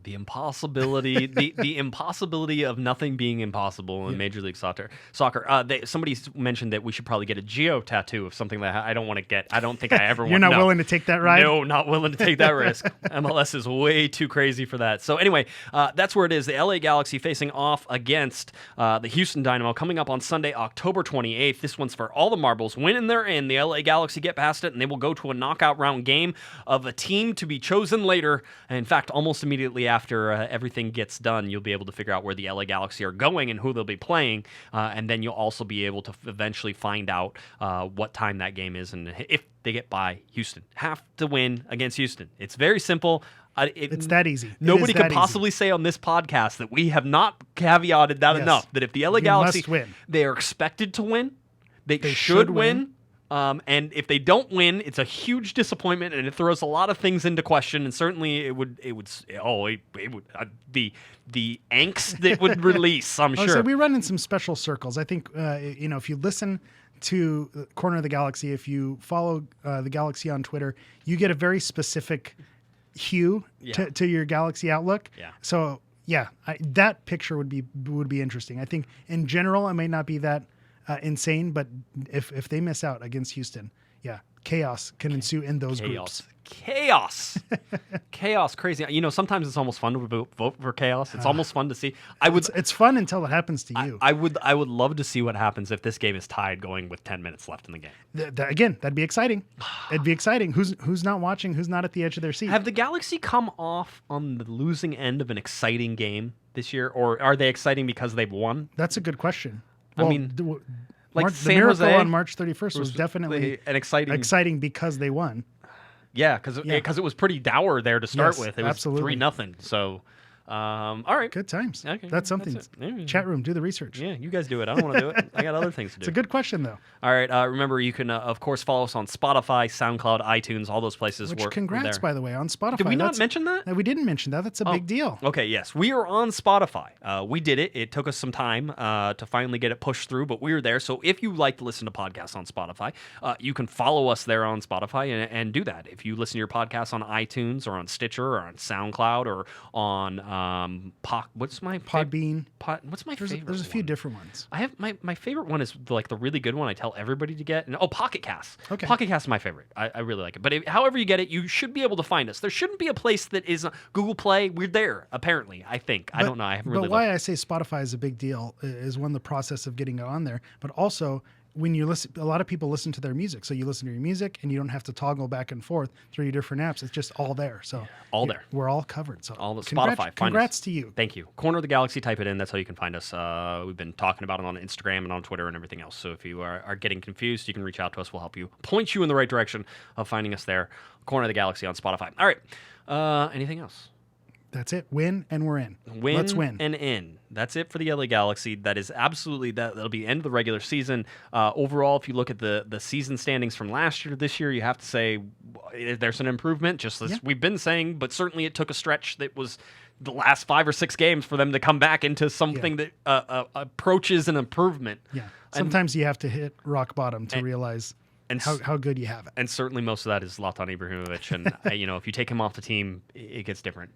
The impossibility, the impossibility of nothing being impossible in Major League Soccer. Somebody mentioned that we should probably get a geo tattoo of something that I don't want to get. I don't think I ever want. You're not willing to take that ride? No, not willing to take that risk. MLS is way too crazy for that. So anyway, that's where it is. The LA Galaxy facing off against the Houston Dynamo coming up on Sunday, October 28th. This one's for all the marbles. Win and they're in. The LA Galaxy get past it, and they will go to a knockout round game of a team to be chosen later. In fact, almost immediately after everything gets done, you'll be able to figure out where the LA Galaxy are going and who they'll be playing, and then you'll also be able to eventually find out what time that game is and if they get by Houston. Have to win against Houston. It's very simple. It's that easy. Nobody could possibly say on this podcast that we have not caveated that enough, that if the LA Galaxy, win. They are expected to win, they should win. And if they don't win, it's a huge disappointment, and it throws a lot of things into question. And certainly, it would the angst that would release. I'm sure. So we run in some special circles. I think if you listen to Corner of the Galaxy, if you follow the Galaxy on Twitter, you get a very specific hue to your Galaxy outlook. Yeah. So that picture would be interesting. I think in general, it may not be that insane, but if they miss out against Houston, chaos can ensue in those groups. Chaos, crazy. Sometimes it's almost fun to vote for chaos. It's almost fun to see. It's fun until it happens to you. I would love to see what happens if this game is tied going with 10 minutes left in the game. Again, that'd be exciting. It'd be exciting. Who's not watching? Who's not at the edge of their seat? Have the Galaxy come off on the losing end of an exciting game this year, or are they exciting because they've won? That's a good question. Well, I mean, the miracle on March 31st was definitely an exciting because they won. Yeah, because it was pretty dour there to start with. It was absolutely 3-0. So, all right. Good times. Okay, that's something. Chat room, do the research. Yeah, you guys do it. I don't want to do it. I got other things to do. It's a good question, though. All right. Remember, you can, of course, follow us on Spotify, SoundCloud, iTunes, all those places. Congrats, by the way, on Spotify. Did we not mention that? No, we didn't mention that. That's a big deal. Okay, yes. We are on Spotify. We did it. It took us some time to finally get it pushed through, but we were there. So if you like to listen to podcasts on Spotify, you can follow us there on Spotify and do that. If you listen to your podcasts on iTunes or on Stitcher or on SoundCloud or on what's my Podbean? What's my favorite? There's a few different ones. I have my favorite one is the really good one. I tell everybody to get. Pocket Cast. Okay. Pocket Cast is my favorite. I really like it. But however you get it, you should be able to find us. There shouldn't be a place that is Google Play. We're there, apparently. I think. I don't know. I haven't really. But why I say Spotify is a big deal is one, the process of getting on there, but also when you listen, a lot of people listen to their music. So you listen to your music and you don't have to toggle back and forth through your different apps. It's just all there. So there. We're all covered. So all the Spotify. Congrats to you. Thank you. Corner of the Galaxy, type it in. That's how you can find us. We've been talking about it on Instagram and on Twitter and everything else. So if you are getting confused, you can reach out to us. We'll help you point you in the right direction of finding us there. Corner of the Galaxy on Spotify. All right. Anything else? That's it. Win and we're in. Let's win and in. That's it for the LA Galaxy. That is absolutely that'll be the end of the regular season. Overall, if you look at the season standings from last year to this year, you have to say there's an improvement, just as we've been saying. But certainly, it took a stretch that was the last 5 or 6 games for them to come back into something that approaches an improvement. Yeah. Sometimes you have to hit rock bottom to realize how good you have it. And certainly most of that is Zlatan Ibrahimovic. And, if you take him off the team, it gets different.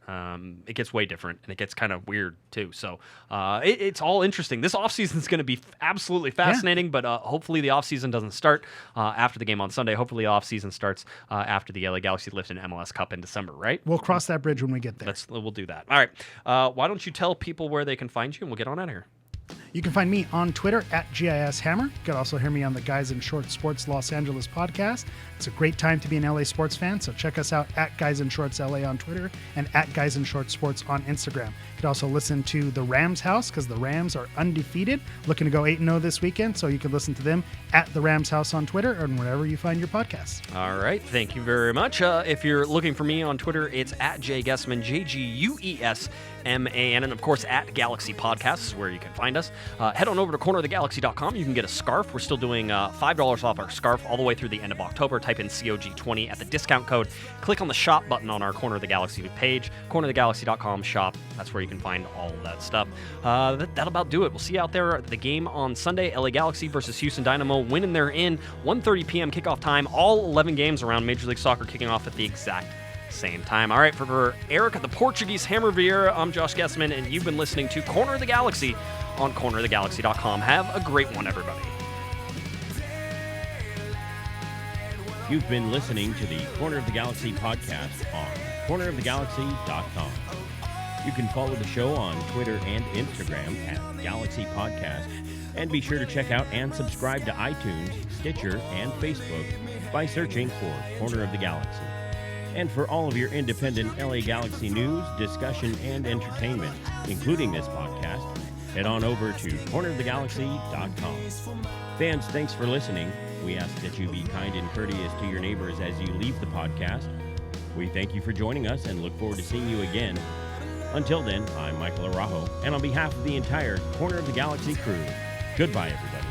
It gets way different, and it gets kind of weird, too. So it's all interesting. This offseason is going to be absolutely fascinating, but hopefully the offseason doesn't start after the game on Sunday. Hopefully the offseason starts after the LA Galaxy lift an MLS Cup in December, right? We'll cross that bridge when we get there. We'll do that. All right. Why don't you tell people where they can find you, and we'll get on out of here. You can find me on Twitter at GISHammer. You can also hear me on the Guys in Shorts Sports Los Angeles podcast. It's a great time to be an LA sports fan, so check us out at Guys in Shorts LA on Twitter and at Guys in Shorts Sports on Instagram. You can also listen to the Rams House because the Rams are undefeated, looking to go 8-0 this weekend, so you can listen to them at the Rams House on Twitter and wherever you find your podcasts. All right, thank you very much. If you're looking for me on Twitter, it's at Guesman, JGUESMAN, and of course at Galaxy Podcasts, where you can find us. Head on over to cornerofthegalaxy.com. You can get a scarf. We're still doing $5 off our scarf all the way through the end of October. Type in COG20 at the discount code. Click on the shop button on our Corner of the Galaxy page, cornerofthegalaxy.com shop. That's where you can find all of that stuff. That'll about do it. We'll see you out there at the game on Sunday. LA Galaxy versus Houston Dynamo. Winning they're in. 1:30 p.m. kickoff time. All 11 games around Major League Soccer kicking off at the exact same time. All right, for Eric, the Portuguese Hammer Vieira, I'm Josh Guesman, and you've been listening to Corner of the Galaxy on cornerofthegalaxy.com. Have a great one, everybody. You've been listening to the Corner of the Galaxy podcast on cornerofthegalaxy.com. You can follow the show on Twitter and Instagram at Galaxy Podcast, and be sure to check out and subscribe to iTunes, Stitcher, and Facebook by searching for Corner of the Galaxy. And for all of your independent LA Galaxy news, discussion, and entertainment, including this podcast, head on over to cornerofthegalaxy.com. Fans, thanks for listening. We ask that you be kind and courteous to your neighbors as you leave the podcast. We thank you for joining us and look forward to seeing you again. Until then, I'm Michael Araujo, and on behalf of the entire Corner of the Galaxy crew, goodbye, everybody.